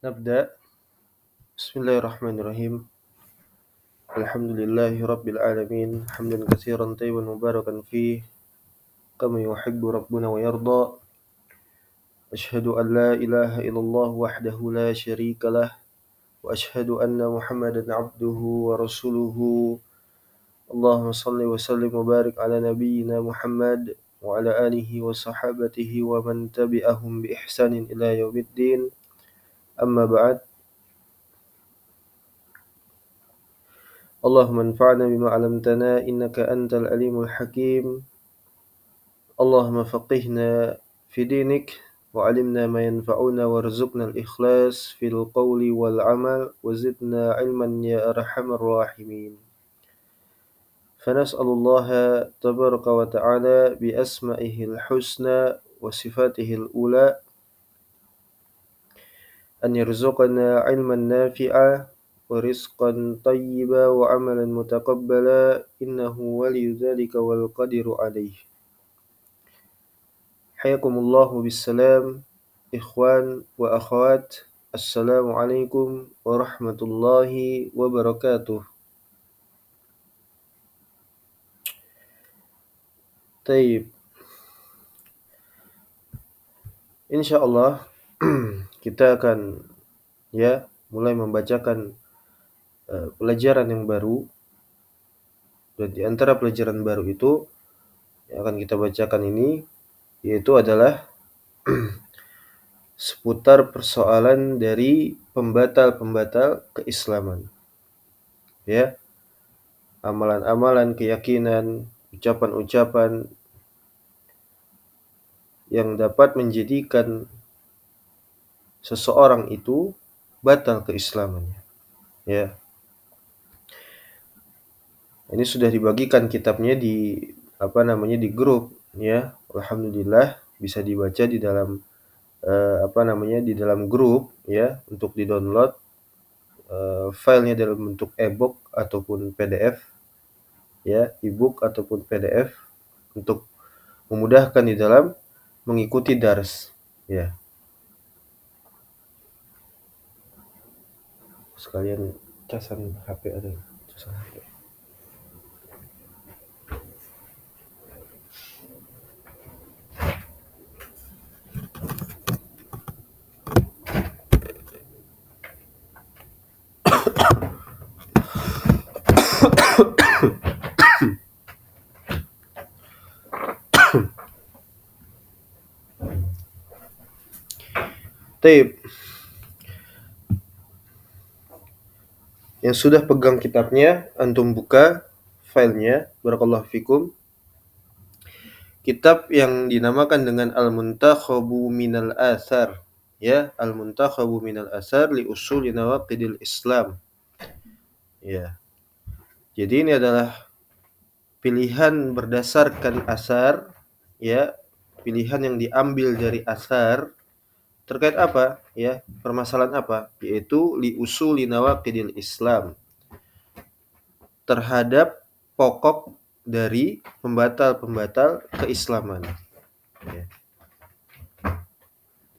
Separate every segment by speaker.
Speaker 1: نبدأ. بسم الله الرحمن الرحيم. الحمد لله رب العالمين حمدا كثيرا طيبا مباركا فيه كما يحب ربنا ويرضى. أشهد أن لا إله إلا الله وحده لا شريك له وأشهد أن محمدا عبده ورسوله. اللهم صل وسلم وبارك على نبينا محمد وعلى آله وصحابته ومن تبعهم بإحسان إلى يوم الدين. أما بعد. اللهم انفعنا بما علمتنا إنك أنت العليم الحكيم. اللهم فقهنا في دينك وعلمنا ما ينفعنا وارزقنا الإخلاص في القول والعمل وزدنا علما يا أرحم الراحمين. فنسأل الله تبارك وتعالى بأسمائه الحسنى وصفاته الأولى أن يرزقنا علما نافعا ورزقا طيبا وعملا متقبلا إنه ولي ذلك والقدر عليه. حياكم الله بالسلام إخوان وأخوات. السلام عليكم ورحمة الله وبركاته. Taib. Insyaallah kita akan mulai membacakan pelajaran yang baru. Dan di antara pelajaran baru itu yang akan kita bacakan ini yaitu adalah seputar persoalan dari pembatal-pembatal keislaman. Ya. Amalan-amalan, keyakinan, ucapan-ucapan yang dapat menjadikan seseorang itu batal keislamannya. Ya. Ini sudah dibagikan kitabnya di di grup ya. Alhamdulillah bisa dibaca di dalam di dalam grup ya, untuk di-download filenya dalam bentuk e-book ataupun PDF ya, e-book ataupun PDF untuk memudahkan di dalam mengikuti dars ya. Sekalian casan HP ada, casan HP. Taib. Yang sudah pegang kitabnya, antum buka filenya, barakallahu fikum. Kitab yang dinamakan dengan Al-Muntakhabu Minal Athar, ya, Al-Muntakhabu Minal Athar li Usuli Nawaqidil Islam. Ya. Jadi ini adalah pilihan berdasarkan asar, ya, pilihan yang diambil dari asar terkait apa? Ya, permasalahan apa? Yaitu li Usuli Nawaqidil Islam. Terhadap pokok dari pembatal-pembatal keislaman. Ya.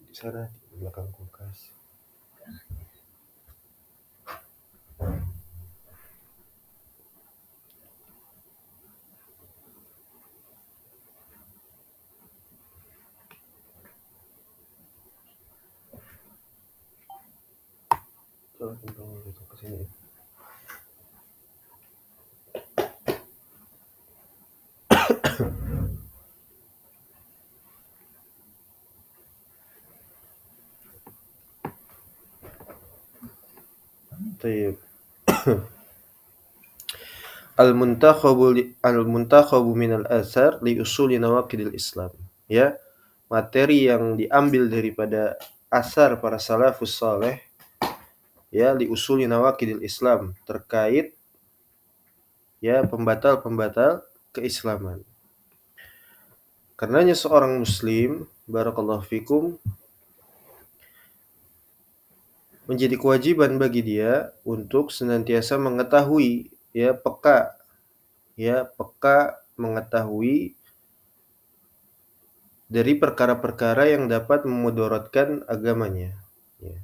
Speaker 1: Di sana di belakang kulkas. Coba tentang ke sini. Tayyib. Al-Muntakhabu minal Athar li Usuli Nawaqidil Islam. Ya, materi yang diambil daripada asar para salafus saleh ya li Usuli Nawaqidil Islam, terkait ya pembatal-pembatal keislaman. Karenanya seorang muslim, barakallahu fikum, menjadi kewajiban bagi dia untuk senantiasa mengetahui peka mengetahui dari perkara-perkara yang dapat memudaratkan agamanya ya.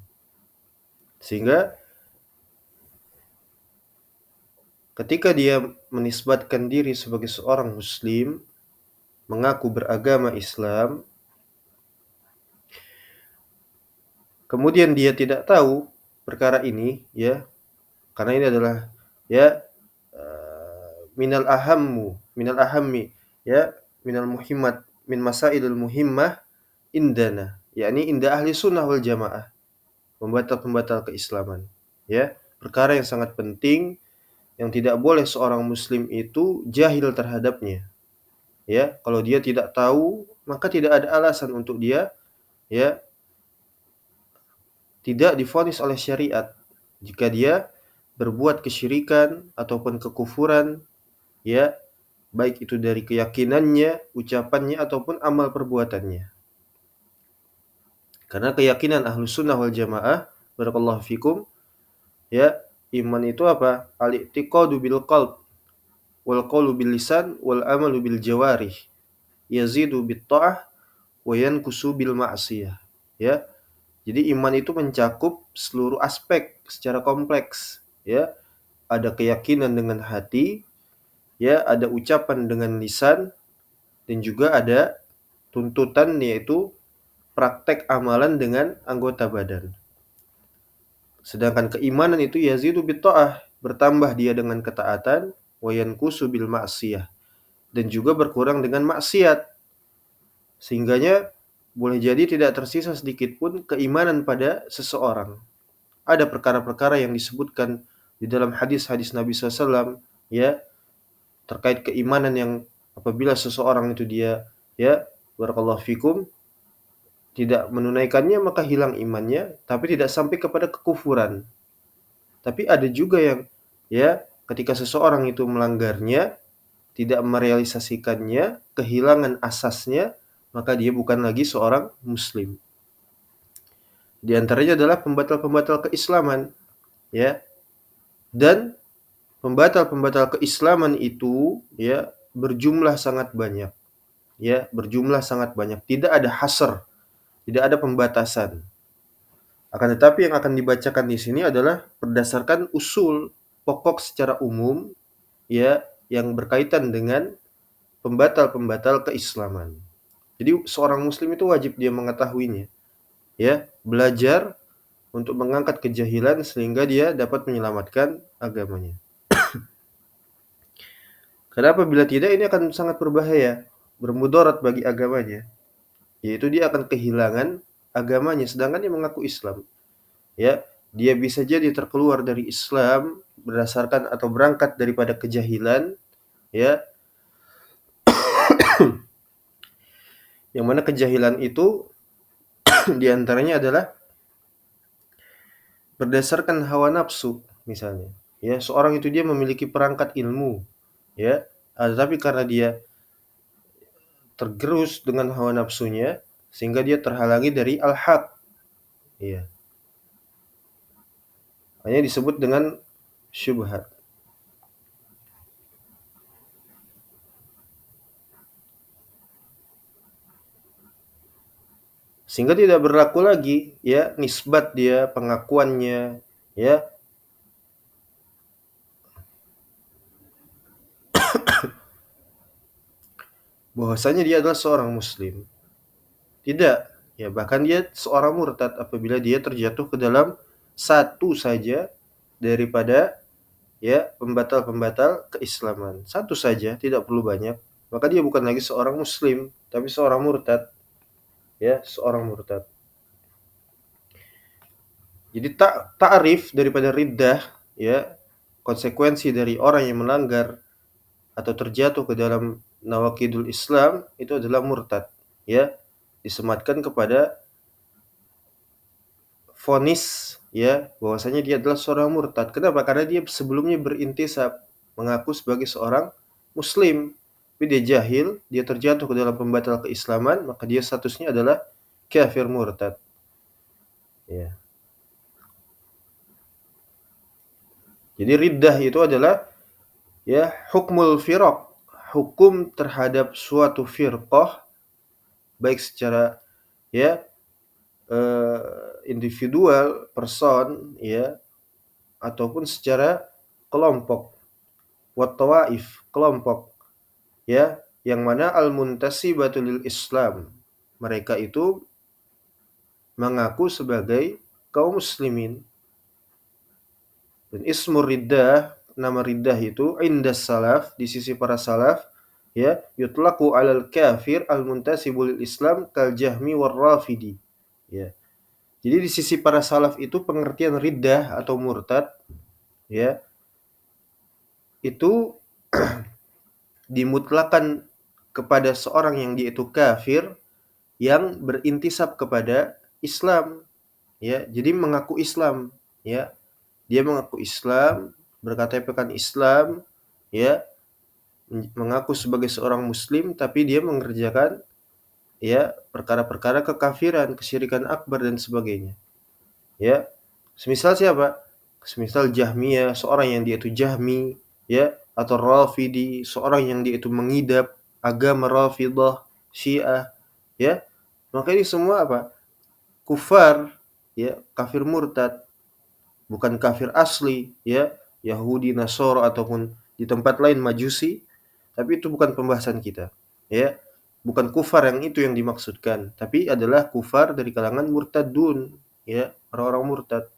Speaker 1: Sehingga ketika dia menisbatkan diri sebagai seorang muslim, mengaku beragama Islam, kemudian dia tidak tahu perkara ini, ya, karena ini adalah, ya, minal ahammi, ya, minal muhimmat, min masailul muhimmah indana, yakni inda ahli sunnah wal jamaah, pembatal-pembatal keislaman, ya, perkara yang sangat penting yang tidak boleh seorang muslim itu jahil terhadapnya, ya. Kalau dia tidak tahu, maka tidak ada alasan untuk dia, ya, tidak divonis oleh syariat jika dia berbuat kesyirikan ataupun kekufuran, ya, baik itu dari keyakinannya, ucapannya ataupun amal perbuatannya. Karena keyakinan Ahlus Sunnah wal Jamaah, barakallahu fikum, ya, iman itu apa? Al-i'tiqadu bil qalb wal qawlu bil lisan wal amalu bil jawarih. Yazidu bit ta'ah wa yankusu bil ma'siyah. Ya. Jadi iman itu mencakup seluruh aspek secara kompleks, ya. Ada keyakinan dengan hati, ya, ada ucapan dengan lisan, dan juga ada tuntutan, yaitu praktek amalan dengan anggota badan. Sedangkan keimanan itu yazidu bit ta'ah, bertambah dia dengan ketaatan, wa yankusu bil ma'siyah, dan juga berkurang dengan maksiat. Sehingganya boleh jadi tidak tersisa sedikit pun keimanan pada seseorang. Ada perkara-perkara yang disebutkan di dalam hadis-hadis Nabi SAW, ya, terkait keimanan yang apabila seseorang itu dia, ya, barakallahu fikum, tidak menunaikannya maka hilang imannya, tapi tidak sampai kepada kekufuran. Tapi ada juga yang, ya, ketika seseorang itu melanggarnya, tidak merealisasikannya, kehilangan asasnya, maka dia bukan lagi seorang muslim. Di antaranya adalah pembatal-pembatal keislaman, ya. Dan pembatal-pembatal keislaman itu, ya, berjumlah sangat banyak. Ya, berjumlah sangat banyak. Tidak ada hasr, tidak ada pembatasan. Akan tetapi yang akan dibacakan di sini adalah berdasarkan usul pokok secara umum, ya, yang berkaitan dengan pembatal-pembatal keislaman. Jadi seorang muslim itu wajib dia mengetahuinya, ya, belajar untuk mengangkat kejahilan sehingga dia dapat menyelamatkan agamanya. Karena apabila tidak, ini akan sangat berbahaya, bermudarat bagi agamanya, yaitu dia akan kehilangan agamanya sedangkan dia mengaku Islam. Ya, dia bisa jadi terkeluar dari Islam berdasarkan atau berangkat daripada kejahilan, ya. Yang mana kejahilan itu diantaranya adalah berdasarkan hawa nafsu, misalnya. Ya, seorang itu dia memiliki perangkat ilmu, ya, tetapi karena dia tergerus dengan hawa nafsunya sehingga dia terhalangi dari al-haq. Ya. Hanya disebut dengan syubhat. Sehingga tidak berlaku lagi, ya, nisbat dia, pengakuannya, ya, bahwasanya dia adalah seorang muslim. Tidak, ya, bahkan dia seorang murtad apabila dia terjatuh ke dalam satu saja daripada, ya, pembatal-pembatal keislaman. Satu saja, tidak perlu banyak. Maka dia bukan lagi seorang muslim, tapi seorang murtad. Ya, seorang murtad. Jadi ta'rif daripada riddah, ya, konsekuensi dari orang yang melanggar atau terjatuh ke dalam nawaqidul Islam itu adalah murtad, ya, disematkan kepada vonis, ya, bahwasanya dia adalah seorang murtad. Kenapa? Karena dia sebelumnya berintisab, mengaku sebagai seorang muslim, tapi dia jahil, dia terjatuh ke dalam pembatal keislaman, maka dia statusnya adalah kafir murtad. Ya. Jadi riddah itu adalah, ya, hukmul firaq, hukum terhadap suatu firqah baik secara, ya, individual person ya ataupun secara kelompok. Wat tawaif, kelompok ya, yang mana al-muntasibatu lil Islam. Mereka itu mengaku sebagai kaum muslimin. Dan ismur riddah, nama riddah itu indas salaf, di sisi para salaf ya, yutlaqu 'alal kafir al-muntasibul Islam kal Jahmi war Rafidi. Ya. Jadi di sisi para salaf itu pengertian riddah atau murtad ya, itu dimutlakan kepada seorang yang dia itu kafir yang berintisab kepada Islam ya. Jadi mengaku Islam ya. Dia mengaku Islam, berKTP-kan Islam ya, mengaku sebagai seorang muslim tapi dia mengerjakan ya perkara-perkara kekafiran, kesyirikan akbar dan sebagainya. Ya. Semisal siapa? Semisal Jahmiyah, seorang yang dia itu Jahmi, ya, atau Rafidi, seorang yang dia itu mengidap agama Rafidah, Syiah, ya. Maka ini semua apa? Kufar, ya, kafir murtad, bukan kafir asli, ya, Yahudi, Nasoro ataupun di tempat lain Majusi, tapi itu bukan pembahasan kita, ya. Bukan kufar yang itu yang dimaksudkan, tapi adalah kufar dari kalangan murtadun, ya, orang-orang murtad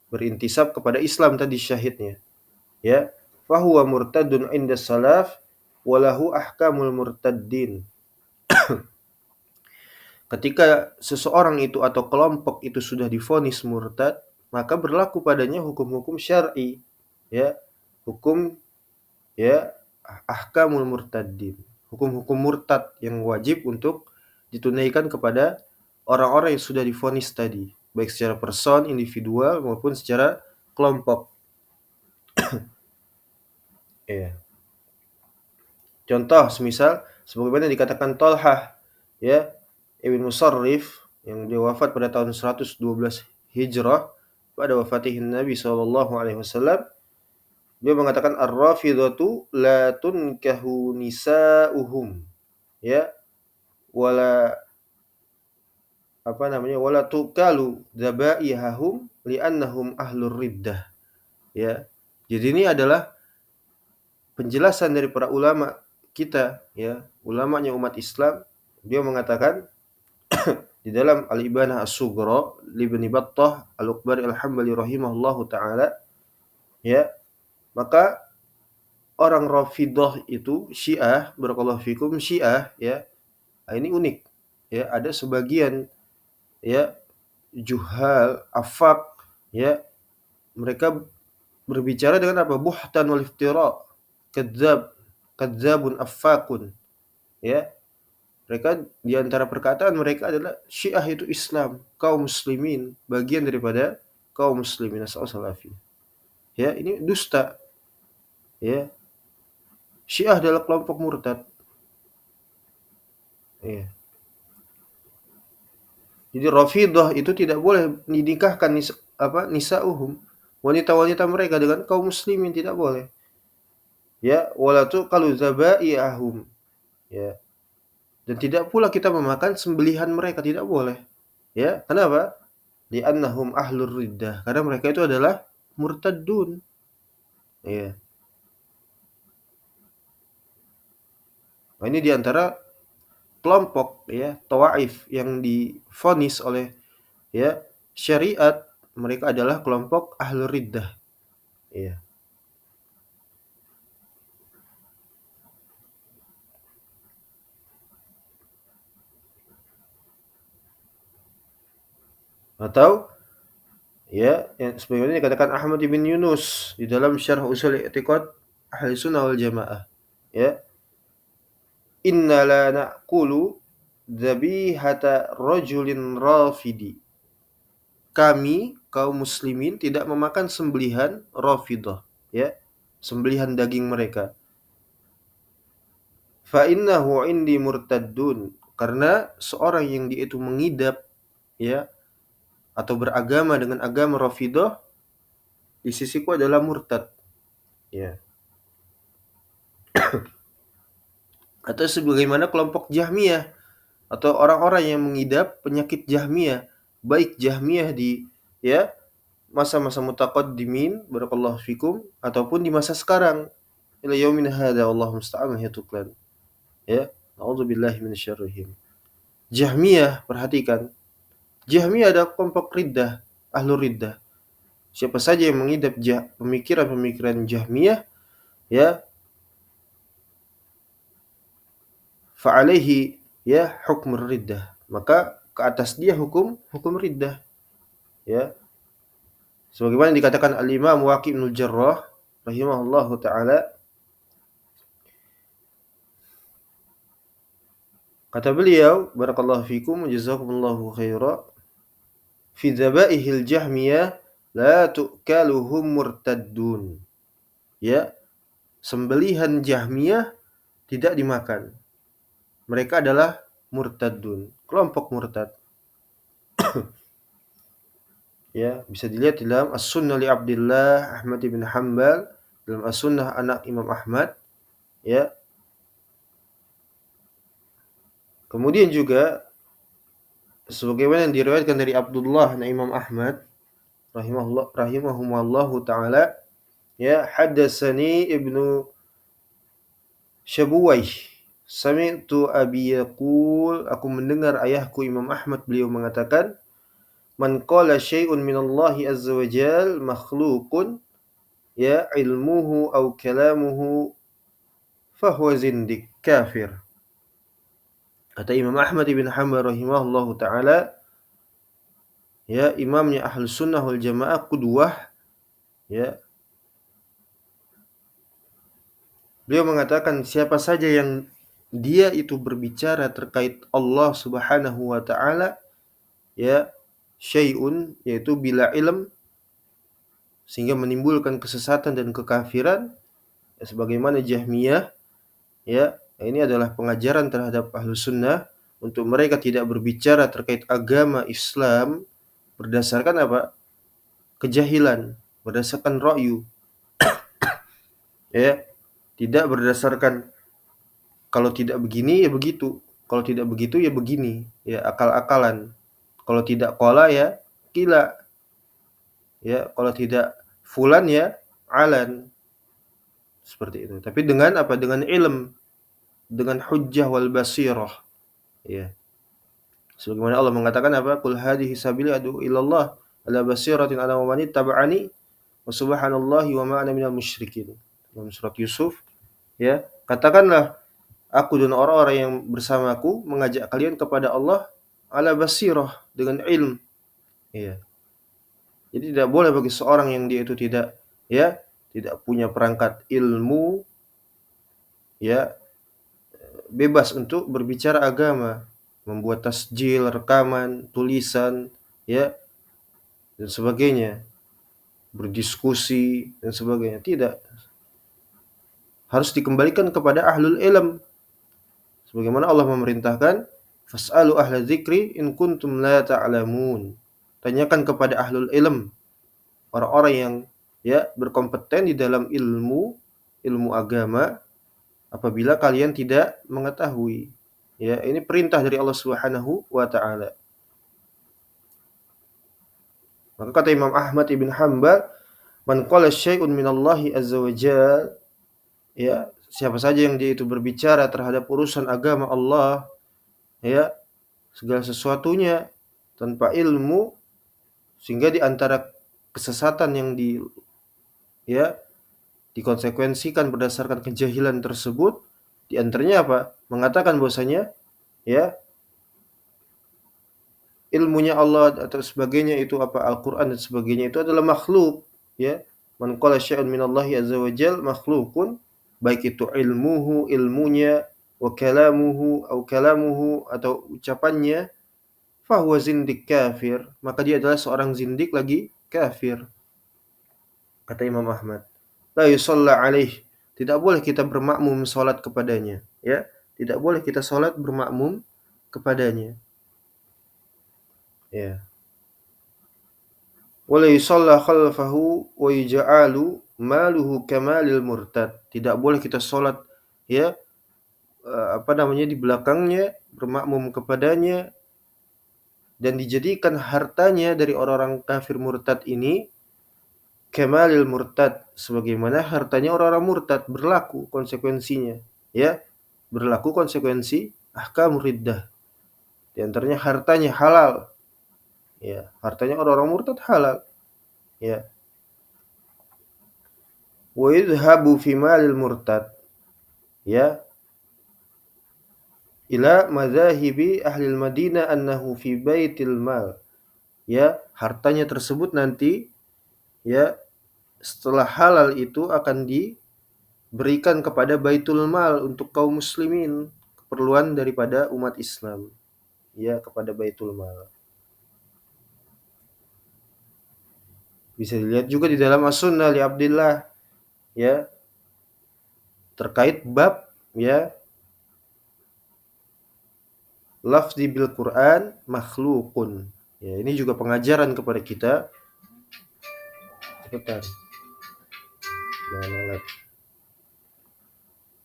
Speaker 1: berintisab kepada Islam tadi syahidnya ya, fahuwa murtadun inda salaf walahu ahkamul murtaddin. Ketika seseorang itu atau kelompok itu sudah divonis murtad, maka berlaku padanya hukum-hukum syar'i ya, hukum ya ahkamul murtaddin, hukum-hukum murtad yang wajib untuk ditunaikan kepada orang-orang yang sudah divonis tadi, baik secara person, individual maupun secara kelompok. Ya. Contoh semisal sebagaimana dikatakan Talhah ya Ibn Musarrif yang dia wafat pada tahun 112 Hijrah pada wafatihin Nabi sallallahu alaihi wasallam, dia mengatakan ar-rafidhatu la tunkahu nisa'uhum ya wala wala tukalu dzabaihahum li'annahum ahlur riddah ya. Jadi ini adalah penjelasan dari para ulama kita ya, ulamanya umat Islam. Dia mengatakan di dalam Al-Ibanah As-Sughra li Ibnu Battah Al-Uqbari Al-Hambali rahimahullahu taala ya, maka orang Rafidhah itu Syiah, barakallahu fikum, Syiah ya. Nah, ini unik ya, ada sebagian ya juhal, afaq ya, mereka berbicara dengan apa? Buhtan wal iftira, kadzabun affakun ya. Mereka di antara perkataan mereka adalah Syiah itu Islam, kaum muslimin, bagian daripada kaum muslimin as-salafi. Ya, ini dusta. Ya. Syiah adalah kelompok murtad. Ya. Jadi Rafidhah itu tidak boleh dinikahkan nisa'uhum, wanita-wanita mereka dengan kaum muslimin tidak boleh. Ya, wala tuqalu zabaihum. Ya. Dan tidak pula kita memakan sembelihan mereka, tidak boleh. Ya, kenapa? Li'annahum ahlur riddah, karena mereka itu adalah murtadun. Ya. Nah, ini diantara kelompok ya tawaif yang divonis oleh ya syariat, mereka adalah kelompok ahlur riddah. Ya. Atau ya yang sebagaimana dikatakan Ahmad bin Yunus di dalam Syarh Ushul I'tiqad Ahlussunnah wal Jamaah ya, inna la na'kulu dzabihata rajulin rafidi, kami kaum muslimin tidak memakan sembelihan Rafidah ya, sembelihan daging mereka. Fa innahu indi murtaddun, karena seorang yang dia itu mengidap ya atau beragama dengan agama Rafidah di sisiku adalah murtad ya. Atau sebagaimana kelompok Jahmiyah atau orang-orang yang mengidap penyakit Jahmiyah, baik Jahmiyah di ya masa-masa mutaqaddimin barakallahu fikum ataupun di masa sekarang ila yaumina hadza wallahu musta'an ya tuklan. Ya, a'udzubillahi minasyarrihim. Jahmiyah, perhatikan. Jahmiyah ada kelompok riddah, ahlur riddah. Siapa saja yang mengidap pemikiran-pemikiran Jahmiyah, ya, fa'alaihi ya hukmur riddah. Maka ke atas dia hukum riddah, ya. Sebagaimana dikatakan Al-Imam Waqi' bin Jarrah rahimahullahu taala, kata beliau, barakallahu fikum jazakumullahu khaira, fi dzabaihil jahmiyah la tu'kaluhum murtaddun. Ya, sembelihan Jahmiyah tidak dimakan. Mereka adalah murtadun, kelompok murtad. Ya, bisa dilihat di dalam As-Sunnah li Abdillah Ahmad bin Hanbal, dalam As-Sunnah anak Imam Ahmad, ya. Kemudian juga sebagaimana yang diriwayatkan dari Abdullah anak Imam Ahmad rahimahumallahu taala, ya, haddatsani Ibnu Syabuwaih, sami'tu abi yaqul, aku mendengar ayahku Imam Ahmad beliau mengatakan, man qala syai'un minallahi azza wa jal makhluqun ya ilmuhu aw kalamuhu fahuwa zindik kafir. Kata Imam Ahmad bin Hanbal rahimahullahu taala, ya, imamnya Ahlus Sunnah wal Jamaah, qudwah, ya. Beliau mengatakan siapa saja yang dia itu berbicara terkait Allah Subhanahu wa taala, ya, syai'un, yaitu bila ilm, sehingga menimbulkan kesesatan dan kekafiran, ya, sebagaimana Jahmiyah, ya, ini adalah pengajaran terhadap Ahlus Sunnah untuk mereka tidak berbicara terkait agama Islam berdasarkan apa? Kejahilan, berdasarkan ra'yu, ya, tidak berdasarkan kalau tidak begini ya begitu, kalau tidak begitu ya begini, ya, akal-akalan. Kalau tidak qala ya qila, ya, kalau tidak fulan ya alan, seperti itu. Tapi dengan apa? Dengan ilm, dengan hujjah wal basirah, ya. Sebagaimana Allah mengatakan apa? Qul hadhihi sabili ad'u ilallah ala basiratin ana wa man ittaba'ani wa subhanallahi wa ma ana minal musyrikin. Dalam surat Yusuf, ya, katakanlah aku dan orang-orang yang bersamaku mengajak kalian kepada Allah ala basirah, dengan ilm, ya. Jadi tidak boleh bagi seorang yang dia itu tidak, ya, tidak punya perangkat ilmu, ya, bebas untuk berbicara agama, membuat tasjil, rekaman, tulisan, ya, dan sebagainya, berdiskusi dan sebagainya. Tidak, harus dikembalikan kepada ahlul ilm. Sebagaimana Allah memerintahkan, fas'alu ahla dzikri in kuntum la ta'lamun. Tanyakan kepada ahlul ilm, orang-orang yang, ya, berkompeten di dalam ilmu agama, apabila kalian tidak mengetahui. Ya, ini perintah dari Allah Subhanahu wa taala. Maka kata Imam Ahmad ibn Hanbal, man qala syai'un minallahi azza wa jalla, ya, siapa saja yang dia itu berbicara terhadap urusan agama Allah, ya, segala sesuatunya tanpa ilmu, sehingga di antara kesesatan yang ya, dikonsekuensikan berdasarkan kejahilan tersebut, di antaranya apa? Mengatakan bahwasanya, ya, ilmunya Allah atau sebagainya itu apa, Al-Qur'an dan sebagainya itu adalah makhluk, ya. Man qala syai'un minallahi azza wa jalla makhluqun, baik itu ilmunya, wa kalamuhu atau ucapannya, fahuwa zindik kafir, maka dia adalah seorang zindik lagi kafir. Kata Imam Ahmad, la yusalla alaih, tidak boleh kita bermakmum salat kepadanya, ya. Tidak boleh kita salat bermakmum kepadanya. Ya. Wala yusalla khalfahu wa yuj'alu maluhu kamalil murtad. Tidak boleh kita salat, ya, di belakangnya, bermakmum kepadanya, dan dijadikan hartanya dari orang-orang kafir murtad ini kamalil murtad, sebagaimana hartanya orang-orang murtad, berlaku konsekuensinya, ya, berlaku konsekuensi ahkam riddah. Di antaranya hartanya halal, ya, hartanya orang-orang murtad halal, ya. Wa yadhhabu fi malil murtad, ya, ila madzahibi ahli Madinah annahu fi baitil mal. Ya, hartanya tersebut nanti, ya, setelah halal itu akan diberikan kepada baitul mal untuk kaum muslimin, keperluan daripada umat Islam. Ya, kepada baitul mal. Bisa dilihat juga di dalam As-Sunnah li Abdillah, ya, terkait bab, ya, lafzi bil Quran makhluqun. Ya, ini juga pengajaran kepada kita. Cepetan. Nah,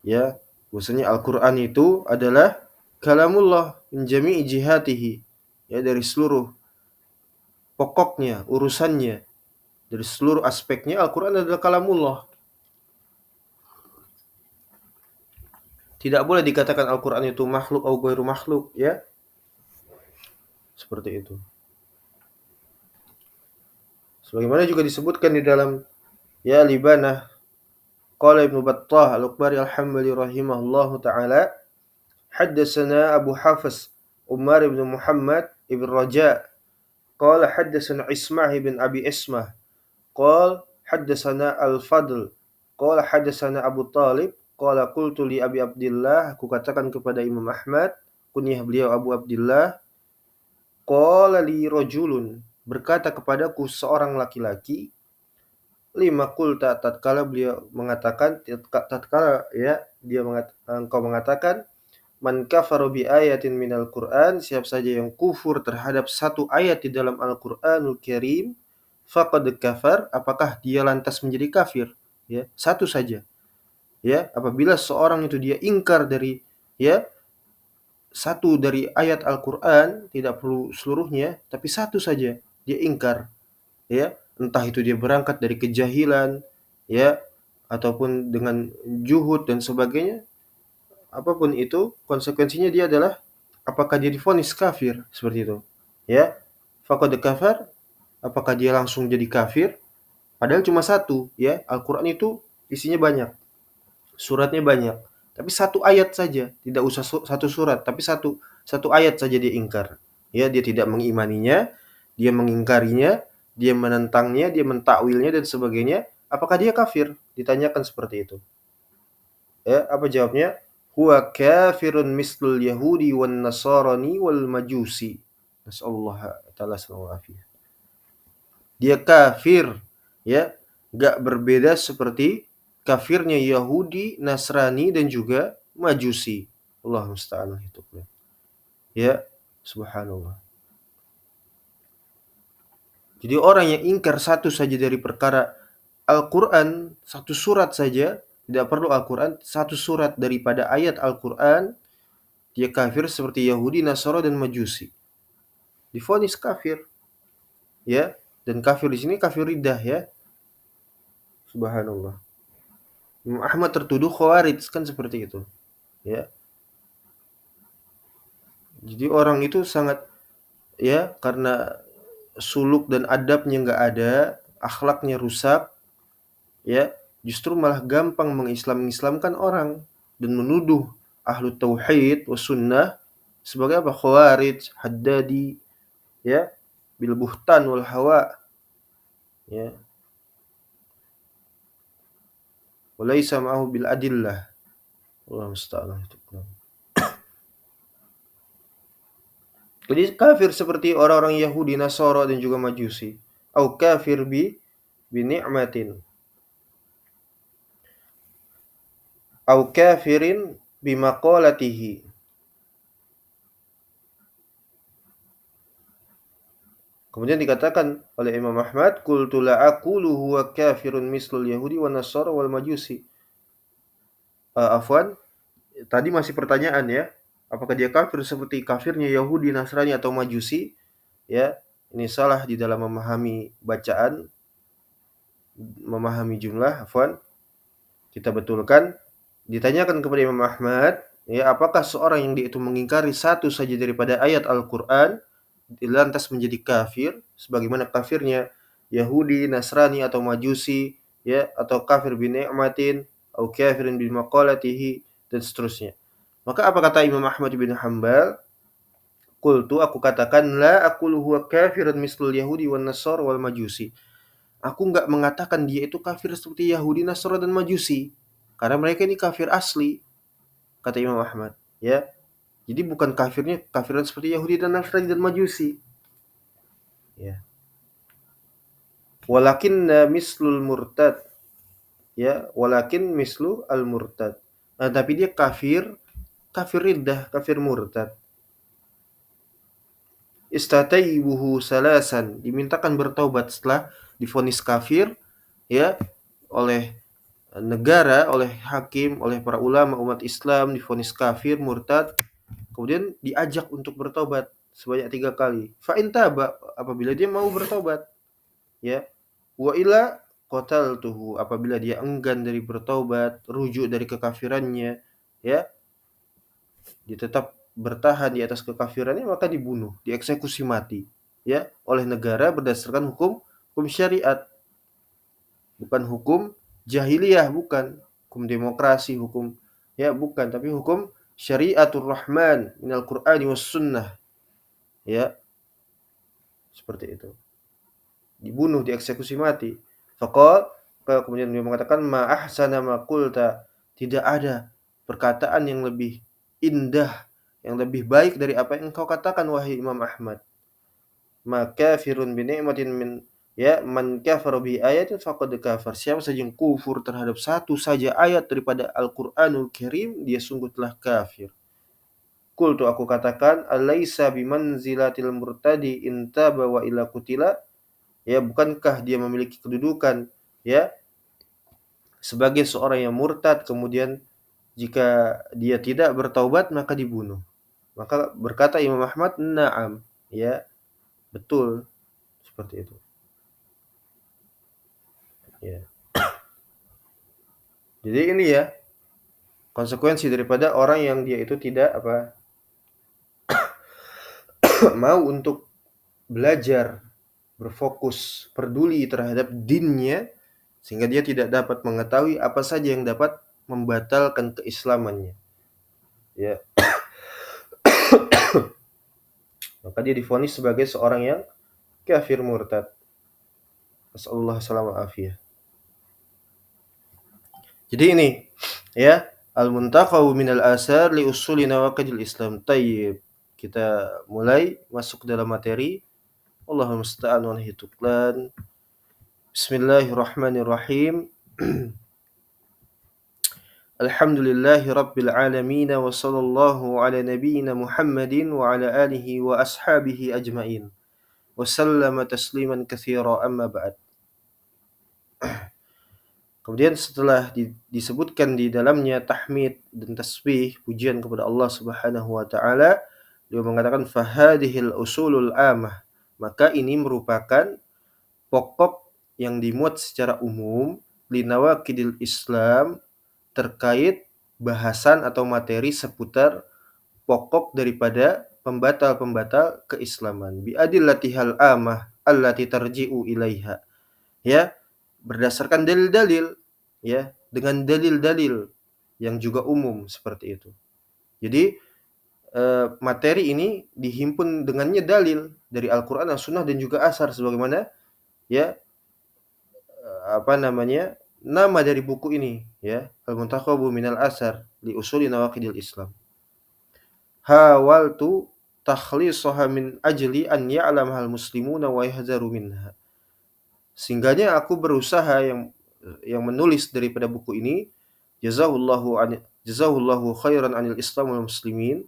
Speaker 1: ya, bahwasanya Al-Qur'an itu adalah kalamullah min jami'i jihatihi, ya, dari seluruh pokoknya, urusannya, dari seluruh aspeknya Al-Qur'an adalah kalamullah. Tidak boleh dikatakan Al-Qur'an itu makhluk atau ghairu makhluk, ya. Seperti itu. Sebagaimana juga disebutkan di dalam, ya, Libanah, qala Ibnu Battah Al-Uqbari Al-Hambali rahimahullahu taala, haddatsana Abu Hafiz Umar bin Muhammad ibn Raja qala haddatsana Ismah bin Abi Ismah qala haddatsana Al-Fadl qala haddatsana Abu Talib qala qultu li Abi Abdillah, aku katakan kepada Imam Ahmad, kunyah beliau Abu Abdillah, qala li rajulun, berkata kepadaku seorang laki-laki, lima qulta, tatkala beliau mengatakan, tatkala, ya, engkau mengatakan, man kafara bi ayatin minal Qur'an, siapa saja yang kufur terhadap satu ayat di dalam Al-Qur'anul Karim, faqad kafar, apakah dia lantas menjadi kafir? Ya, satu saja. Ya, apabila seorang itu dia ingkar dari, ya, satu dari ayat Al-Qur'an, tidak perlu seluruhnya, tapi satu saja dia ingkar, ya, entah itu dia berangkat dari kejahilan, ya, ataupun dengan juhud dan sebagainya, apapun itu konsekuensinya dia adalah apakah dia divonis kafir, seperti itu, ya. Faqad kafar, apakah dia langsung jadi kafir? Padahal cuma satu, ya. Al-Qur'an itu isinya banyak, suratnya banyak, tapi satu ayat saja, tidak usah satu surat, tapi satu ayat saja dia ingkar. Ya, dia tidak mengimaninya, dia mengingkarinya, dia menentangnya, dia mentakwilnya dan sebagainya. Apakah dia kafir? Ditanyakan seperti itu. Ya, apa jawabnya? Huwa kafirun mislul yahudi wan nasarani wal majusi. Nasallahu taala salawafiyah. Dia kafir, ya, enggak berbeda seperti kafirnya Yahudi, Nasrani dan juga Majusi. Allah musta'an itu. Ya, subhanallah. Jadi orang yang ingkar satu saja dari perkara Al-Qur'an, satu surat saja, tidak perlu Al-Qur'an, satu surat daripada ayat Al-Qur'an, dia kafir seperti Yahudi, Nasara dan Majusi. Divonis kafir. Ya, dan kafir di sini kafir riddah, ya. Subhanallah. Imam Ahmad tertuduh khawarij, kan seperti itu, ya. Jadi orang itu sangat, ya, karena suluk dan adabnya enggak ada, akhlaknya rusak, ya, justru malah gampang mengislamkan orang dan menuduh ahlu tauhid was sunnah sebagai apa? Khawarij, haddadi, ya, bil buhtan wal hawa, ya. Walaysa ma'ahu bil adillah. Allah musta'an. Jadi kafir seperti orang-orang Yahudi, Nasara dan juga Majusi. Au kafir bi ni'matin. Au kafirin bi maqalatihi. Kemudian dikatakan oleh Imam Ahmad, qultu la aqulu huwa kafirun mislul Yahudi wa Nasara wal Majusi. Afwan, Tadi masih pertanyaan ya, apakah dia kafir seperti kafirnya Yahudi, Nasrani atau Majusi? Ya, ini salah di dalam memahami bacaan, memahami jumlah, afwan. Kita betulkan. Ditanyakan kepada Imam Ahmad, ya, apakah seorang yang dia itu mengingkari satu saja daripada ayat Al-Qur'an lantas menjadi kafir sebagaimana kafirnya Yahudi, Nasrani atau Majusi, ya, atau kafir bi ni'matin atau kafirin bi maqalatihi dan seterusnya. Maka apa kata Imam Ahmad bin Hanbal? Qultu, aku katakan, la aqulu huwa kafirun mislul Yahudi wan Nasara wal Majusi. Aku enggak mengatakan dia itu kafir seperti Yahudi, Nasara dan Majusi. Karena mereka ini kafir asli, kata Imam Ahmad. Ya, jadi bukan kafirnya kafiran seperti Yahudi dan Nasrani dan Majusi. Ya. Walakin mislul murtad. Ya, walakin mislu al murtad. Nah, tapi dia kafir, kafir riddah, kafir murtad. Istataibuhu salasan, dimintakan bertaubat setelah divonis kafir, ya, oleh negara, oleh hakim, oleh para ulama umat Islam, divonis kafir, murtad, kemudian diajak untuk bertobat sebanyak 3 kali. Fa in taba, apabila dia mau bertobat, ya. Wa ila qataltuhu, apabila dia enggan dari bertaubat, rujuk dari kekafirannya, ya, dia tetap bertahan di atas kekafirannya, maka dibunuh, dieksekusi mati, ya, oleh negara berdasarkan hukum syariat, bukan hukum jahiliyah, bukan hukum demokrasi, hukum, ya, bukan, tapi hukum syariatur rahman minal qur'ani was sunnah, ya, seperti itu. Dibunuh, dieksekusi mati. Faqal, kemudian dia mengatakan, ma ahsana ma qulta, tidak ada perkataan yang lebih indah, yang lebih baik dari apa yang engkau katakan wahai Imam Ahmad. Ma kafirun bi ni'matin min, ya, man kafara bi ayatin faqad kafar. Siapa saja yang kufur terhadap satu saja ayat daripada Al-Qur'anul Karim, dia sungguh telah kafir. Qultu, aku katakan, alaysa bimanzilatil murtadi intaba wa ila qutila, ya, bukankah dia memiliki kedudukan, ya, sebagai seorang yang murtad, kemudian jika dia tidak bertaubat maka dibunuh. Maka berkata Imam Ahmad, na'am, ya, betul, seperti itu. Ya. Jadi ini ya konsekuensi daripada orang yang dia itu tidak mau untuk belajar, berfokus, peduli terhadap dinnya, sehingga dia tidak dapat mengetahui apa saja yang dapat membatalkan keislamannya. Ya, maka dia divonis sebagai seorang yang kafir murtad. Nasallahu salamah afiyah. Jadi ini, ya, al-muntaqau minal asar li usuli nawaqidil Islam. Tayyib. Kita mulai masuk dalam materi. Allahumma musta'an wa hituklan. Bismillahirrahmanirrahim. Alhamdulillahi rabbil alamin wa sallallahu ala nabiyyina Muhammadin wa ala alihi wa ashabihi ajmain. Wa sallama tasliman katsira, amma ba'd. Kemudian setelah disebutkan di dalamnya tahmid dan tasbih, pujian kepada Allah Subhanahu wa taala, dia mengatakan fahadhil usulul amah. Maka ini merupakan pokok yang dimuat secara umum linawaqidil Islam, terkait bahasan atau materi seputar pokok daripada pembatal-pembatal keislaman. Bi adillatihal amah allati tarji'u ilaiha. Ya, berdasarkan dalil-dalil, ya, dengan dalil-dalil yang juga umum seperti itu. Jadi materi ini dihimpun dengannya dalil dari Al-Qur'an, As-Sunnah dan juga Asar, sebagaimana, ya, nama dari buku ini, ya, Al-Muntaqabu minal Asar li usuli nawaqidil Islam. Hawaltu takhlisaha min ajli an ya'lamahal muslimuna wa yahzaru minha. Sehingganya aku berusaha yang menulis daripada buku ini, jazahullahu khairan anil Islam wal muslimin.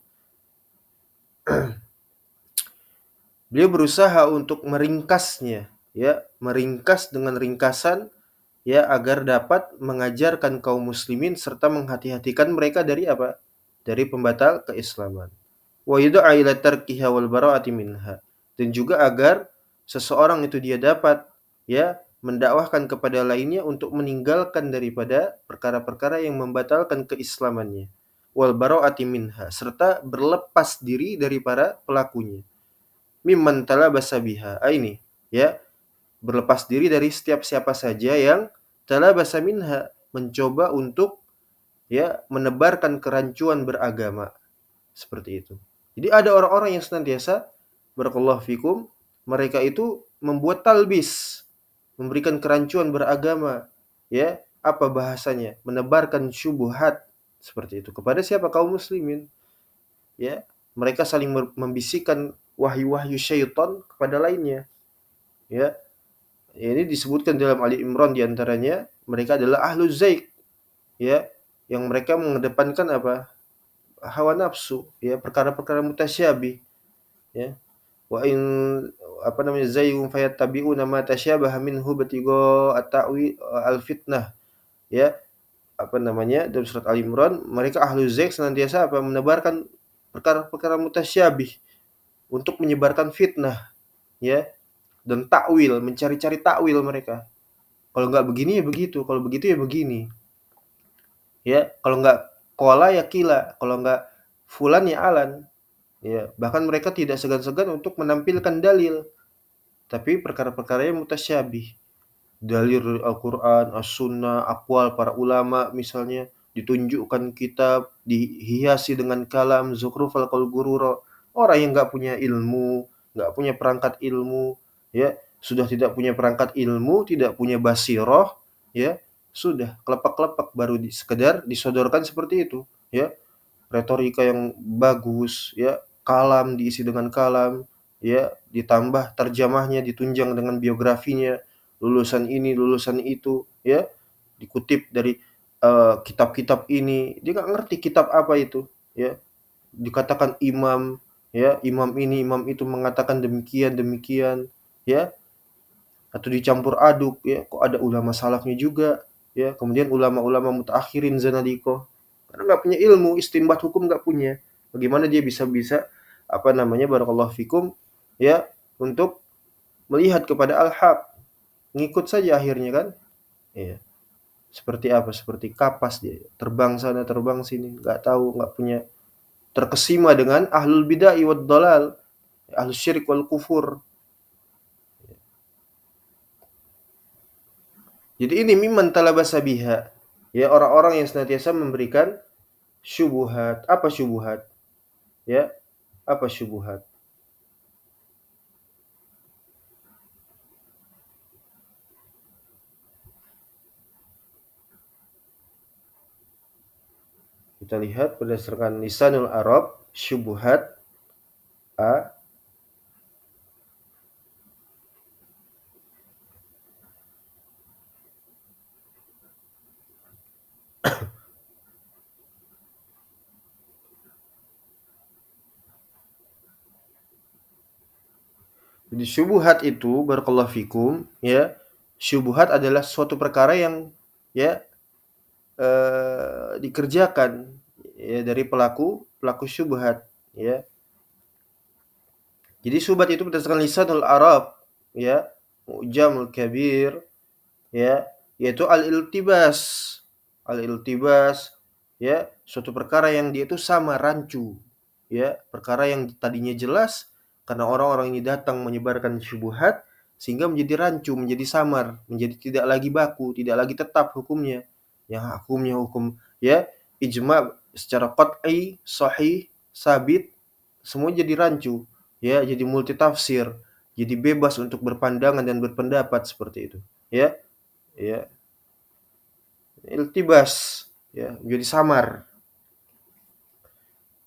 Speaker 1: Beliau berusaha untuk meringkasnya, ya, meringkas dengan ringkasan, ya, agar dapat mengajarkan kaum muslimin serta menghati-hatikan mereka dari apa? dari pembatal keislaman. Wa yud'a ila tarkiha wal bara'ati minha. Dan juga agar seseorang itu dia dapat ya mendakwahkan kepada lainnya untuk meninggalkan daripada perkara-perkara yang membatalkan keislamannya. Wal bara'ati minha, serta berlepas diri dari para pelakunya. Mimman talabasa biha. Ini ya, berlepas diri dari setiap siapa saja yang talabasa minha, mencoba untuk ya menebarkan kerancuan beragama seperti itu. Jadi ada orang-orang yang senantiasa barakallahu fikum, mereka itu membuat talbis, memberikan kerancuan beragama, ya, apa bahasanya? Menebarkan syubhat seperti itu kepada siapa? Kaum muslimin, ya. Mereka saling membisikkan wahyu-wahyu syaitan kepada lainnya, ya. Ini disebutkan dalam Ali Imran di antaranya, mereka adalah ahlu zaik, ya, yang mereka mengedepankan apa? Hawa nafsu, ya, perkara-perkara mutasyabih, ya. Wa in apa namanya zayyun fayattabi'una ma tasyabaha minhu batigo at-ta'wi al-fitnah, ya, apa namanya, dalam surat Ali Imran, mereka ahlu zaik senantiasa apa? Menebarkan perkara-perkara mutasyabih untuk menyebarkan fitnah, ya, dan takwil, mencari-cari takwil mereka. Kalau enggak begini ya begitu, kalau begitu ya begini. Ya, kalau enggak qala ya qila, kalau enggak fulan ya alan. Ya, bahkan mereka tidak segan-segan untuk menampilkan dalil, tapi perkara-perkara yang mutasyabih. Dalil Al-Qur'an, As-Sunnah, aqwal para ulama misalnya, ditunjukkan kitab, dihiasi dengan kalam zukhrufal qaul gurura. Orang yang enggak punya ilmu, enggak punya perangkat ilmu, ya, sudah tidak punya perangkat ilmu, tidak punya basirah, ya, sudah kelepak-kelepak baru sekedar disodorkan seperti itu, ya. Retorika yang bagus, ya, kalam diisi dengan kalam, ya, ditambah terjemahnya ditunjang dengan biografinya, lulusan ini, lulusan itu, ya, dikutip dari kitab-kitab ini. Dia nggak ngerti kitab apa itu, ya. Dikatakan imam, ya, imam ini, imam itu mengatakan demikian, demikian, ya, atau dicampur aduk, ya, kok ada ulama salafnya juga, ya, kemudian ulama-ulama mutaakhirin zanadikoh. Karena nggak punya ilmu, istinbat hukum nggak punya. Bagaimana dia bisa apa namanya barakallahu fikum, ya, untuk melihat kepada al-haq, ngikut saja akhirnya kan, ya. Seperti apa? Seperti kapas dia, terbang sana terbang sini, nggak tahu, nggak punya, terkesima dengan ahlul bid'ah wad dhalal, ahlus syirik wal kufur. Jadi ini mimman talabasa biha, ya, orang-orang yang senantiasa memberikan syubhat. Apa syubhat? Ya, apa syubhat? Kita lihat berdasarkan lisanul Arab, syubhat a Jadi syubhat itu barakallahu fikum, ya. Syubhat adalah suatu perkara yang ya dikerjakan ya dari pelaku pelaku syubhat, ya. Jadi syubhat itu berdasarkan lisanul Arab, ya, Mu'jamul Kabir, ya, yaitu al-iltibas. Al-iltibas, ya, suatu perkara yang dia itu sama rancu, ya, perkara yang tadinya jelas karena orang-orang ini datang menyebarkan syubhat sehingga menjadi rancu, menjadi samar, menjadi tidak lagi baku, tidak lagi tetap hukumnya. Yang hukumnya hukum, ya, ijma secara qat'i, sahih, sabit, semua jadi rancu, ya, jadi multitafsir, jadi bebas untuk berpandangan dan berpendapat seperti itu, ya. Ya, iltibas, ya, menjadi samar,